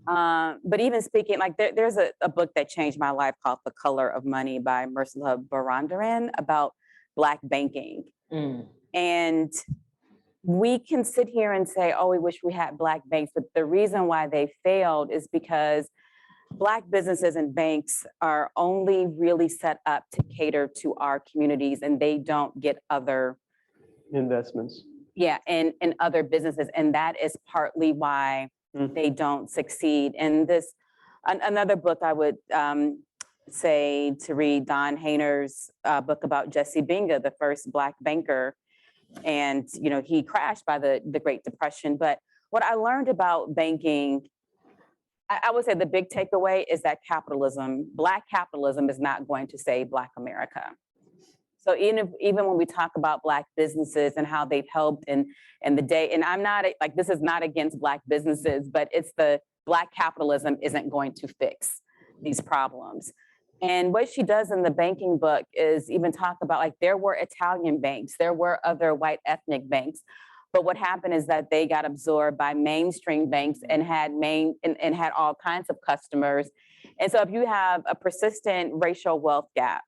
But even speaking, like there's a book that changed my life called The Color of Money by Ursula Barandaran about Black banking. And we can sit here and say, oh, we wish we had Black banks, but the reason why they failed is because Black businesses and banks are only really set up to cater to our communities, and they don't get other Investments. and other businesses. And that is partly why they don't succeed. And another book I would say to read, Don Hayner's book about Jesse Binga, the first Black banker. And, he crashed by the Great Depression. But what I learned about banking I would say the big takeaway is that Black capitalism is not going to save Black America. So even when we talk about Black businesses and how they've helped in the day, and I'm not like, this is not against Black businesses, but it's the Black capitalism isn't going to fix these problems. And what she does in the banking book is even talk about, like, there were Italian banks, there were other white ethnic banks, but what happened is that they got absorbed by mainstream banks and had had all kinds of customers. And so if you have a persistent racial wealth gap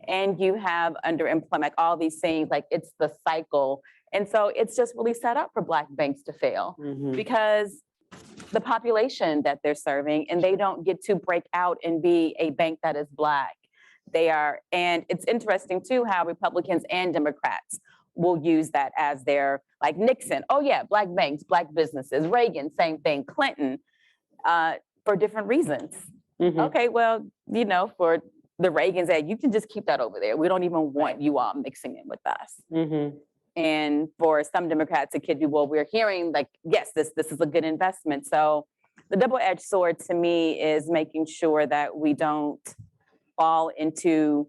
and you have underemployment, like all these things, like it's the cycle. And so it's just really set up for Black banks to fail because the population that they're serving, and they don't get to break out and be a bank that is Black. They are, and it's interesting too how Republicans and Democrats will use that as their, like Nixon, oh yeah, Black banks, Black businesses, Reagan, same thing, Clinton, for different reasons. Okay, well, you know, for the Reagans, that you can just keep that over there. We don't even want you all mixing it with us. And for some Democrats, it could be, well, we're hearing like, yes, this is a good investment. So the double-edged sword to me is making sure that we don't fall into,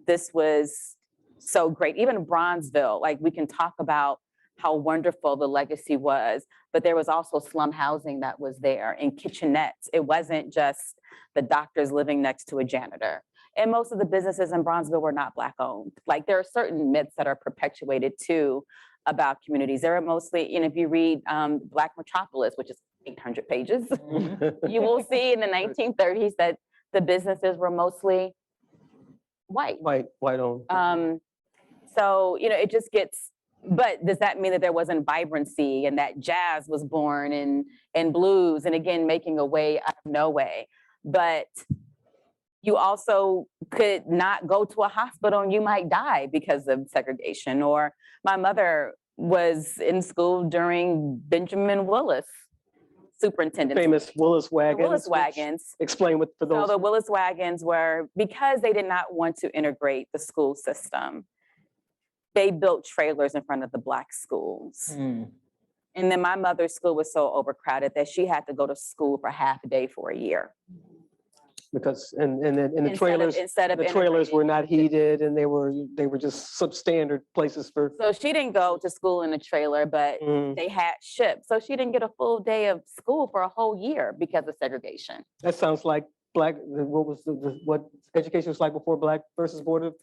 this was so great. Even Bronzeville, like we can talk about how wonderful the legacy was, but there was also slum housing that was there and kitchenettes. It wasn't just the doctors living next to a janitor. And most of the businesses in Bronzeville were not Black owned. Like there are certain myths that are perpetuated too about communities. There are mostly, and if you read Black Metropolis, which is 800 pages, you will see in the 1930s that the businesses were mostly white. White owned. So, you know, it just gets, but does that mean that there wasn't vibrancy and that jazz was born and blues, and again, making a way out of no way? But you also could not go to a hospital and you might die because of segregation. Or my mother was in school during Benjamin Willis superintendent. Famous Willis wagons. The Willis wagons. Explain what for those. So the Willis wagons were, because they did not want to integrate the school system, they built trailers in front of the Black schools. And then my mother's school was so overcrowded that she had to go to school for half a day for a year. Because and the trailers were not heated, and they were just substandard places for. So she didn't go to school in a trailer, but they had ships. So she didn't get a full day of school for a whole year because of segregation. That sounds like what was what education was like before Black versus Board of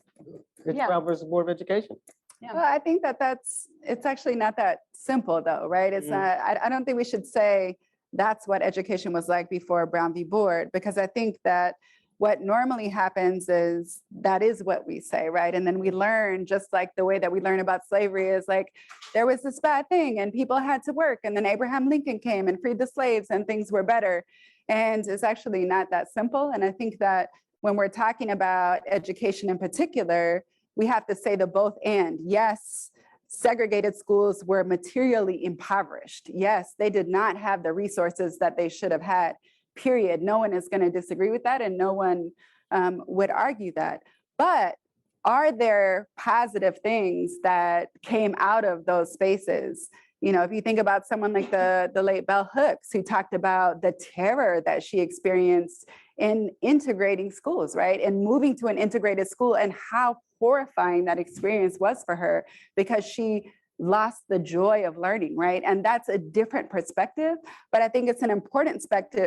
Brown versus Board of Education. Yeah. Well, I think it's actually not that simple though, right? It's not, I don't think we should say that's what education was like before Brown v. Board, because I think that what normally happens is that is what we say, right? And then we learn, just like the way that we learn about slavery is like, there was this bad thing and people had to work, and then Abraham Lincoln came and freed the slaves and things were better. And it's actually not that simple. And I think that when we're talking about education in particular, we have to say the both and. Yes, segregated schools were materially impoverished. Yes, they did not have the resources that they should have had, period. No one is going to disagree with that, and no one would argue that. But are there positive things that came out of those spaces? You know, if you think about someone like the late Bell Hooks, who talked about the terror that she experienced in integrating schools, right? And moving to an integrated school, and how horrifying that experience was for her, because she lost the joy of learning, right? And that's a different perspective, but I think it's an important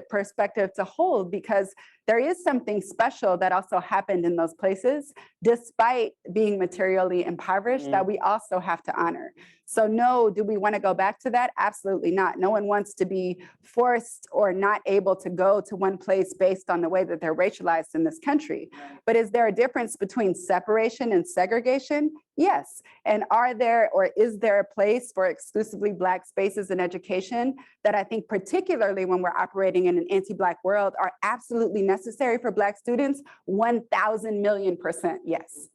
perspective to hold, because there is something special that also happened in those places, despite being materially impoverished, that we also have to honor. So no, do we want to go back to that? Absolutely not. No one wants to be forced or not able to go to one place based on the way that they're racialized in this country. But is there a difference between separation and segregation? Yes. And are there, or is there a place for exclusively Black spaces in education that I think, particularly when we're operating in an anti-Black world, are absolutely necessary for Black students? 1,000,000,000% yes.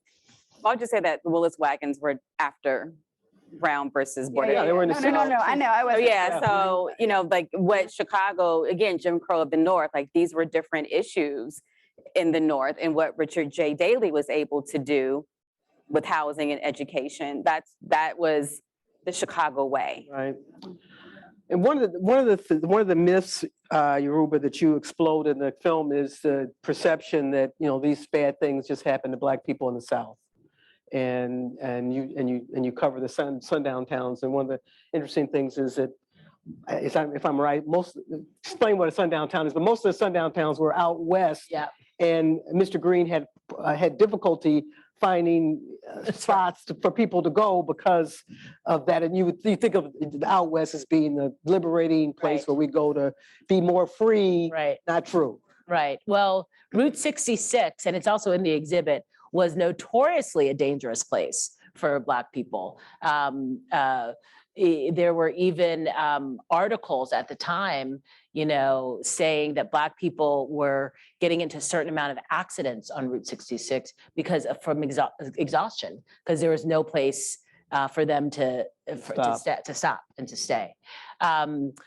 I'll just say that the Willis wagons were after Brown versus Board. They were in the No, I know. I was. So, you know, like what Chicago, again, Jim Crow of the North, like these were different issues in the North, and what Richard J. Daley was able to do with housing and education, that was the Chicago way. Right. And one of the myths, Yoruba, that you explode in the film is the perception that, you know, these bad things just happen to Black people in the South. And you cover the sundown towns. And one of the interesting things is that, if I'm right, explain what a sundown town is, but most of the sundown towns were out west. Yeah. And Mr. Green had difficulty finding spots for people to go because of that. And you think of the out west as being the liberating place Right. where we go to be more free. Right. Not true. Right. Well, Route 66, and it's also in the exhibit, was notoriously a dangerous place for Black people. There were even articles at the time, you know, saying that Black people were getting into a certain amount of accidents on Route 66 from exhaustion, because there was no place for them to stop and to stay. Also,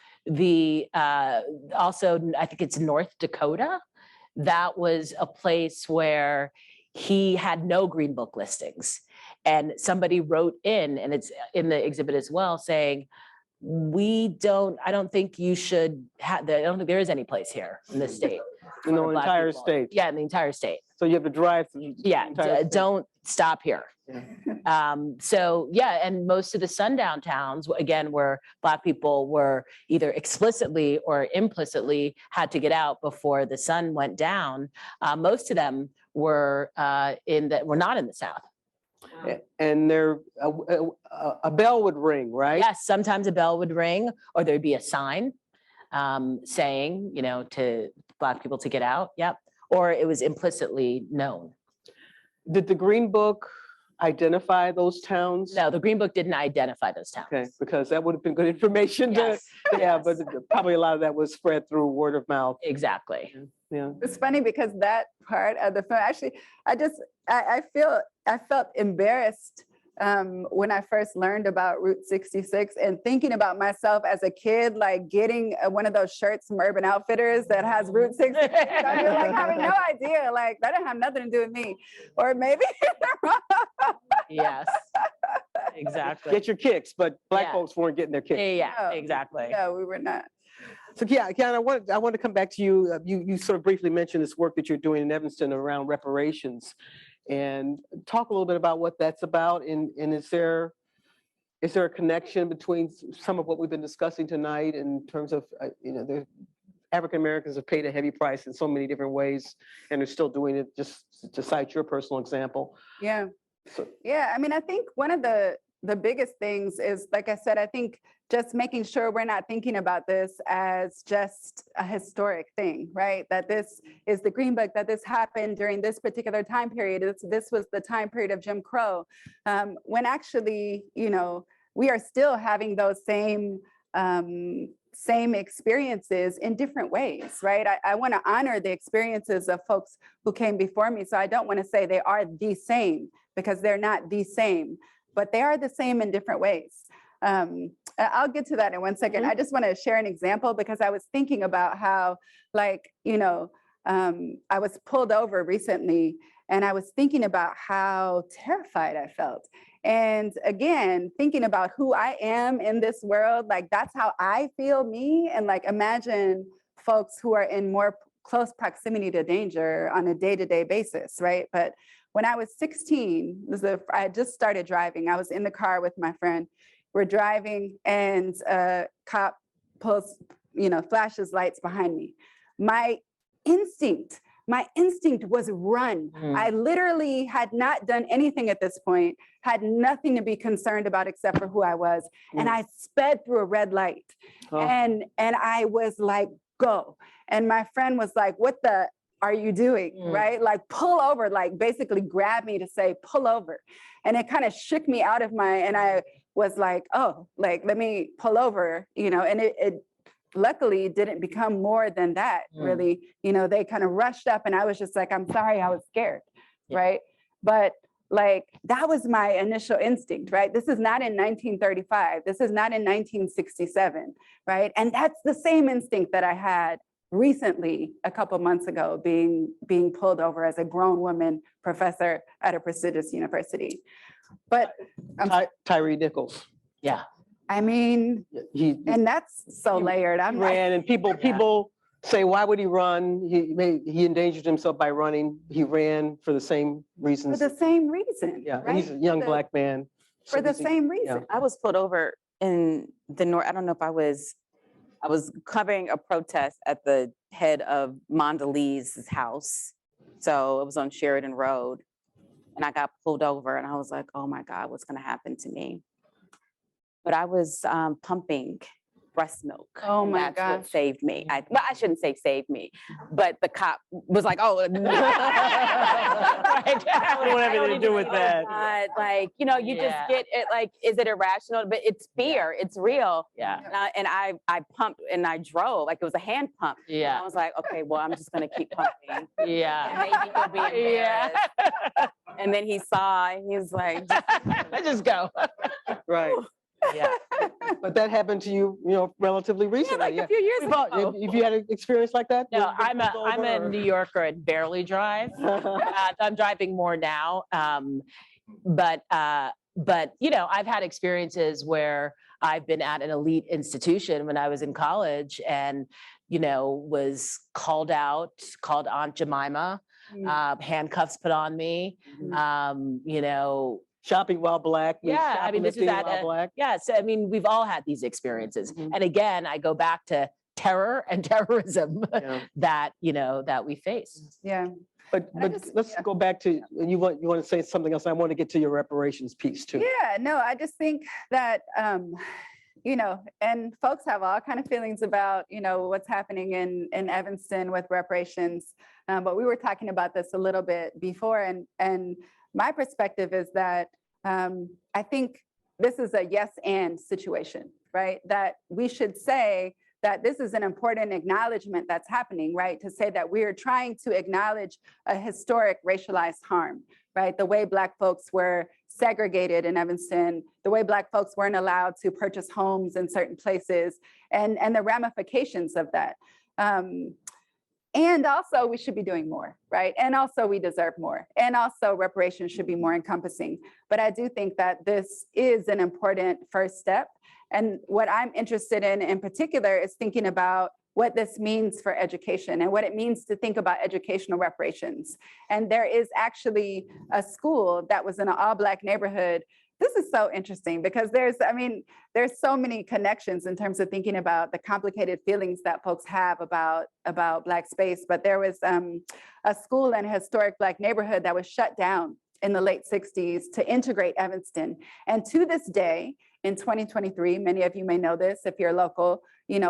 I think it's North Dakota. That was a place where he had no Green Book listings. And somebody wrote in, and it's in the exhibit as well, saying, I don't think you should have, I don't think there is any place here in this state. In the for Black entire people. state. Yeah, in the entire state. So you have to drive through. the Yeah, entire state. don't stop here. Yeah. So yeah, and most of the sundown towns, again, where Black people were either explicitly or implicitly had to get out before the sun went down, most of them were not in the South. And a bell would ring, right? Yes, sometimes a bell would ring, or there'd be a sign saying, you know, to Black people to get out. Yep. Or it was implicitly known. Did the Green Book identify those towns? No, the Green Book didn't identify those towns. Okay, because that would have been good information to, Yes, yeah, yes. but probably a lot of that was spread through word of mouth. Exactly. Yeah. It's funny because that part of the film, actually, I felt embarrassed when I first learned about Route 66 and thinking about myself as a kid, like getting one of those shirts from Urban Outfitters that has Route 66. I mean, like having no idea, like that didn't have nothing to do with me, or maybe. Yes, exactly. Get your kicks, but Black Yeah. folks weren't getting their kicks. Yeah, No. exactly. No, we were not. So yeah, I want to come back to you. You sort of briefly mentioned this work that you're doing in Evanston around reparations, and talk a little bit about what that's about. And is there a connection between some of what we've been discussing tonight in terms of you know, the African Americans have paid a heavy price in so many different ways, and they're still doing it. Just to cite your personal example. Yeah. So, Yeah, I mean, I think one of the biggest things is, like I said, I think just making sure we're not thinking about this as just a historic thing, right? That this is the Green Book, that this happened during this particular time period. This was the time period of Jim Crow, when actually, you know, we are still having those same experiences in different ways, right? I want to honor the experiences of folks who came before me. So I don't want to say they are the same, because they're not the same, but they are the same in different ways. I'll get to that in 1 second. I just want to share an example, because I was thinking about how, like, you know, I was pulled over recently, and I was thinking about how terrified I felt. And again, thinking about who I am in this world, like that's how I feel me. And like, imagine folks who are in more close proximity to danger on a day-to-day basis, right? But when I was 16, I had just started driving. I was in the car with my friend. We're driving, and a cop pulls, you know, flashes lights behind me. My instinct was run. I literally had not done anything at this point, had nothing to be concerned about except for who I was. And I sped through a red light. And I was like, go. And my friend was like, what the are you doing, right? Like, pull over, like basically grab me to say, pull over. And it kind of shook me out of and I was like, oh, like, let me pull over, you know, and it luckily didn't become more than that, really. You know, they kind of rushed up, and I was just like, I'm sorry, I was scared, right? But like, that was my initial instinct, right? This is not in 1935. This is not in 1967, right? And that's the same instinct that I had recently, a couple months ago, being pulled over as a grown woman professor at a prestigious university. But Tyree Nichols. Yeah. I mean, and that's so layered. He ran, and people say, why would he run? He endangered himself by running. He ran for the same For reasons. the same reason. Yeah, right? he's a young black man. For the So same reason. I was pulled over in the north. I don't know if I was covering a protest at the head of Mondalee's house. So it was on Sheridan Road. And I got pulled over and I was like, oh my God, what's gonna happen to me? But I was pumping breast milk. Oh and my that's what gosh. saved me. Well, I shouldn't say saved me, but the cop was like, oh. I don't want anything to do with that. Like, you know, you just get it, like, is it irrational? But it's fear, it's real. Yeah. And I pumped and I drove, like it was a hand pump. And I Yeah. was like, okay, well, I'm just gonna keep pumping. Yeah. And maybe he'll be embarrassed. And then he saw, and he was like, Just go. Right. Yeah. But that happened to you, relatively recently. like a few years We've all- ago. If you had an experience like that? No, where you I'm pulled a over, New Yorker and barely drive. I'm driving more now. But I've had experiences where I've been at an elite institution when I was in college and, was called out, called Aunt Jemima, handcuffs put on me, shopping while black. Yeah, I mean, this is shoplifting at while a- black. yes, I mean, we've all had these experiences. Mhm. And again, I go back to terror and terrorism Yeah. that we face. Yeah. But I just- let's go back to, you want to say something else? I want to get to your reparations piece too. Yeah, no, I just think that, and folks have all kind of feelings about, what's happening in Evanston with reparations. But we were talking about this a little bit before, and my perspective is that I think this is a yes and situation, right? That we should say that this is an important acknowledgement that's happening, right? To say that we are trying to acknowledge a historic racialized harm, right? The way Black folks were segregated in Evanston, the way Black folks weren't allowed to purchase homes in certain places, and the ramifications of that. And also we should be doing more, right? And also we deserve more. And also reparations should be more encompassing. But I do think that this is an important first step. And what I'm interested in particular is thinking about what this means for education and what it means to think about educational reparations. And there is actually a school that was in an all Black neighborhood. This is so interesting because there's so many connections in terms of thinking about the complicated feelings that folks have about Black space. But there was a school in a historic Black neighborhood that was shut down in the late 60s to integrate Evanston. And to this day, in 2023, many of you may know this if you're local,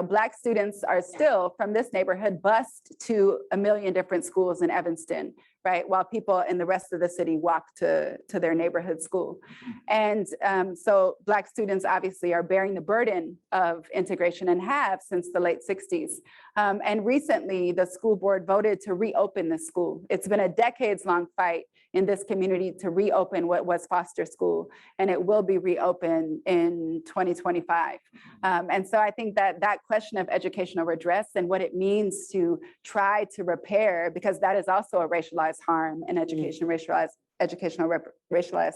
Black students are still from this neighborhood bused to a million different schools in Evanston, right? While people in the rest of the city walk to their neighborhood school. And so Black students obviously are bearing the burden of integration and have since the late 60s. And recently the school board voted to reopen the school. It's been a decades-long fight in this community to reopen what was Foster School, and it will be reopened in 2025. And so I think that question of educational redress and what it means to try to repair, because that is also a racialized harm in education, racialized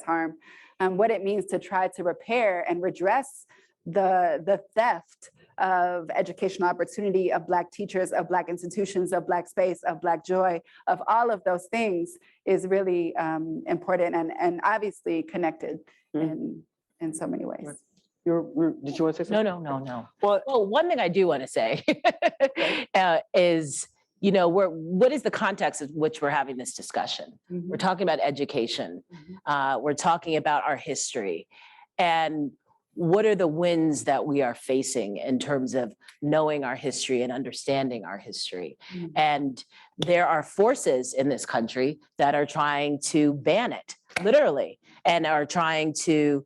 harm, what it means to try to repair and redress the theft of educational opportunity, of Black teachers, of Black institutions, of Black space, of Black joy, of all of those things is really important and obviously connected in so many ways. Did you want to say something? No. Well, Well, one thing I do want to say is, what is the context in which we're having this discussion? We're talking about education. We're talking about our history. And what are the wins that we are facing in terms of knowing our history and understanding our history? And there are forces in this country that are trying to ban it, literally, and are trying to,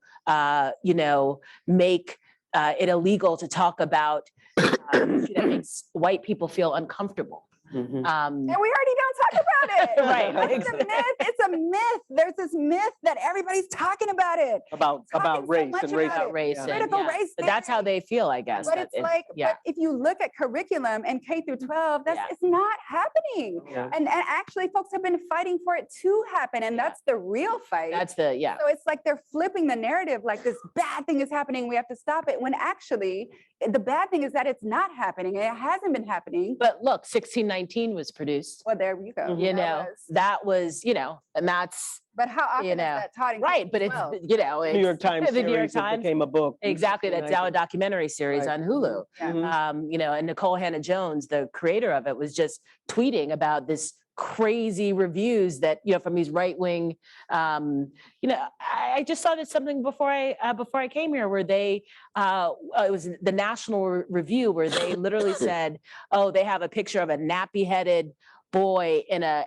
make it illegal to talk about history that makes white people feel uncomfortable. And we already don't talk about about it. Right, It's a myth. It's a myth. There's this myth that everybody's talking about it. About Talking so race much and race. about About it. race. Yeah. Critical yeah. race But that's how theory. they feel, I guess. But that it's like, yeah. but if you look at curriculum and K through 12, that's Yeah. it's not happening. Yeah. And actually folks have been fighting for it to happen. And Yeah. that's the real fight. That's the, yeah. So it's like they're flipping the narrative, like this bad thing is happening, we have to stop it, when actually the bad thing is that it's not happening. It hasn't been happening. But look, 1619 was produced. Well, there you go. You know, was- that was, you know, and that's but how often is know, that taught in right. But K it's, through 12? you know, New York Times the New York series that Times. became a book. Exactly. That's now a documentary series Right. on Hulu. Yeah. You know, and Nicole Hannah-Jones, the creator of it, was just tweeting about this crazy reviews that, you know, from these right-wing, you know, I just saw this something before I came here where they, it was the National Review where they literally said, oh, they have a picture of a nappy-headed boy in a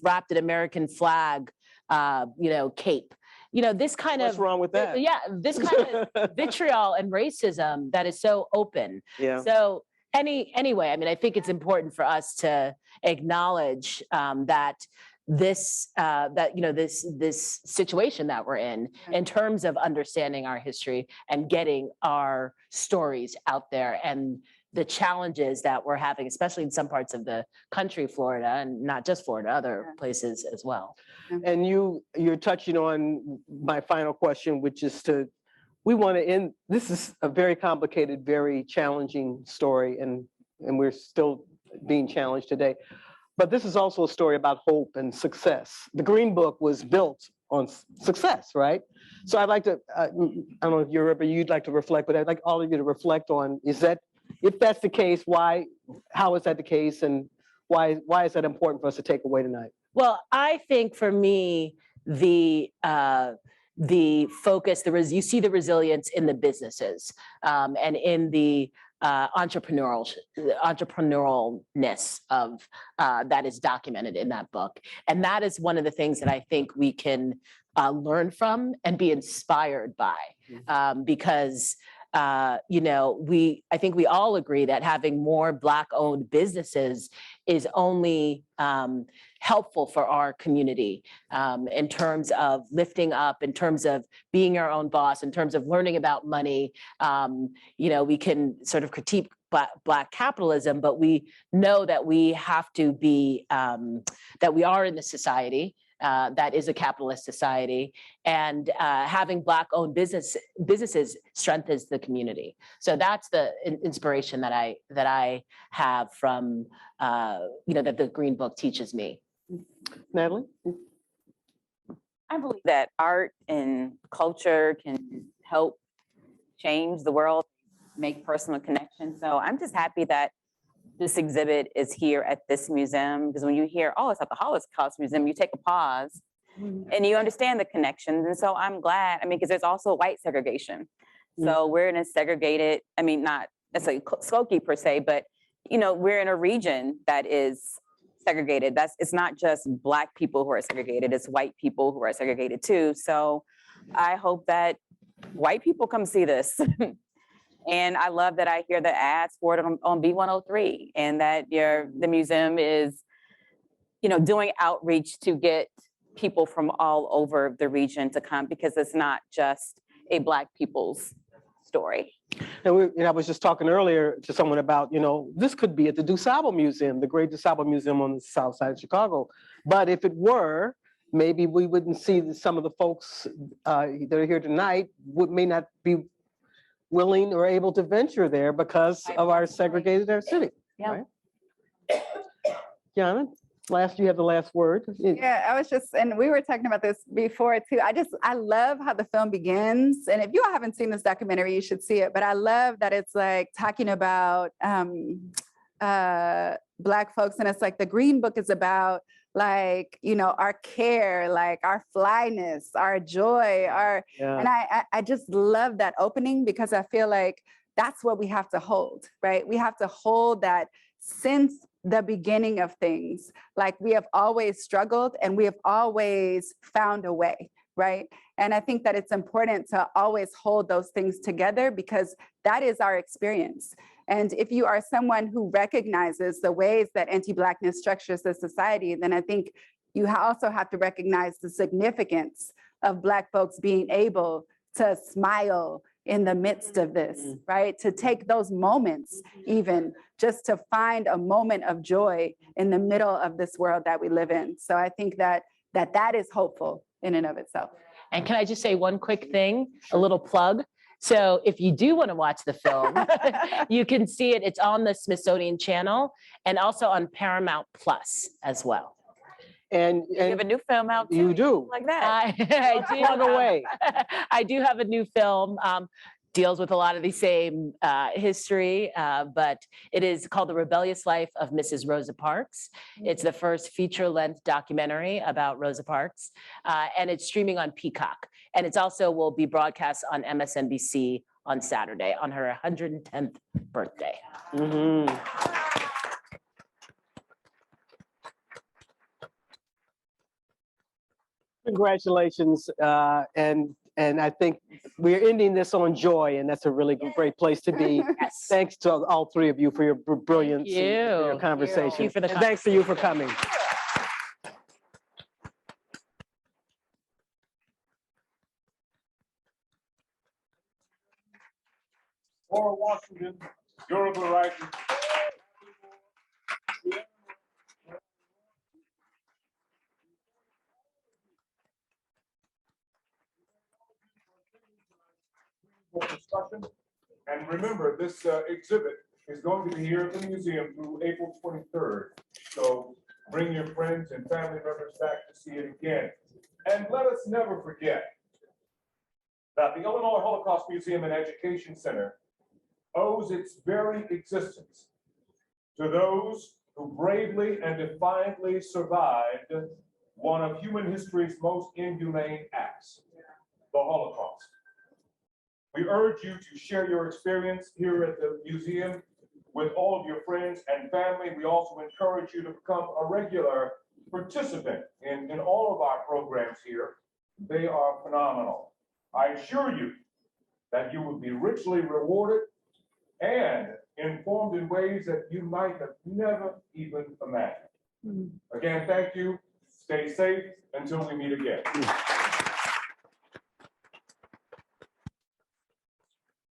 wrapped in American flag, you know, cape. You know, this kind What's of, wrong with that? yeah, this kind of vitriol and racism that is so open. Yeah. So anyway, I mean, I think it's important for us to acknowledge that this that, you know, this situation that we're in terms of understanding our history and getting our stories out there, and the challenges that we're having, especially in some parts of the country, Florida, and not just Florida, other places as well. And you're touching on my final question, which is we want to end, this is a very complicated, very challenging story, and we're still being challenged today. But this is also a story about hope and success. The Green Book was built on success, right? So I'd like to, I don't know if you'd like to reflect, but I'd like all of you to reflect on, is that, if that's the case, how is that the case, and why is that important for us to take away tonight? Well, I think for me, the focus, you see the resilience in the businesses and in the entrepreneurialness of that is documented in that book. And that is one of the things that I think we can learn from and be inspired by, because you know, I think we all agree that having more Black-owned businesses is only helpful for our community in terms of lifting up, in terms of being our own boss, in terms of learning about money. You know, we can sort of critique Black capitalism, but we know that we have to be, that we are in the society that is a capitalist society, and having Black-owned businesses strengthens the community. So that's the inspiration that I have from you know, that the Green Book teaches me. Natalie? I believe that art and culture can help change the world, make personal connections. So I'm just happy that this exhibit is here at this museum, because when you hear, oh, it's at the Holocaust Museum, you take a pause and you understand the connections. And so I'm glad, I mean, because there's also white segregation. So we're in a segregated, I mean, not necessarily Skokie per se, but, you know, we're in a region that is segregated. It's not just Black people who are segregated, it's white people who are segregated too. So I hope that white people come see this. And I love that I hear the ads for it on B103, and that the museum is, you know, doing outreach to get people from all over the region to come, because it's not just a Black people's story. And I was just talking earlier to someone about, you know, this could be at the DuSable Museum, the great DuSable Museum on the south side of Chicago. But if it were, maybe we wouldn't see some of the folks that are here tonight may not be willing or able to venture there because of our segregated city. Yeah. Right? Kiana, you have the last word. Yeah, I was just, and we were talking about this before too. I love how the film begins. And if you all haven't seen this documentary, you should see it. But I love that it's like talking about Black folks. And it's like the Green Book is about, like, you know, our care, like our flyness, our joy, and I just love that opening, because I feel like that's what we have to hold, right? We have to hold that since the beginning of things, like we have always struggled and we have always found a way, right? And I think that it's important to always hold those things together, because that is our experience. And if you are someone who recognizes the ways that anti-Blackness structures the society, then I think you also have to recognize the significance of Black folks being able to smile in the midst of this, right? To take those moments, even just to find a moment of joy in the middle of this world that we live in. So I think that is hopeful in and of itself. And can I just say one quick thing, a little plug? So if you do want to watch the film, you can see it. It's on the Smithsonian Channel and also on Paramount Plus as well. And You have a new film out too. you do. Like that. I do Plug away. I do have a new film, deals with a lot of the same history, but it is called The Rebellious Life of Mrs. Rosa Parks. It's the first feature-length documentary about Rosa Parks, and it's streaming on Peacock. And it's also will be broadcast on MSNBC on Saturday on her 110th birthday. Congratulations, and I think we're ending this on joy, and that's a really great place to be. Yes. Thanks to all three of you for your brilliance and for your you. conversation. Thank you for the And thanks to you for coming. For Washington, Yoruba Richen. Discussion. And remember, this exhibit is going to be here at the museum through April 23rd. So bring your friends and family members back to see it again. And let us never forget that the Illinois Holocaust Museum and Education Center owes its very existence to those who bravely and defiantly survived one of human history's most inhumane acts, the Holocaust. We urge you to share your experience here at the museum with all of your friends and family. We also encourage you to become a regular participant in all of our programs here. They are phenomenal. I assure you that you will be richly rewarded and informed in ways that you might have never even imagined. Again, thank you. Stay safe until we meet again.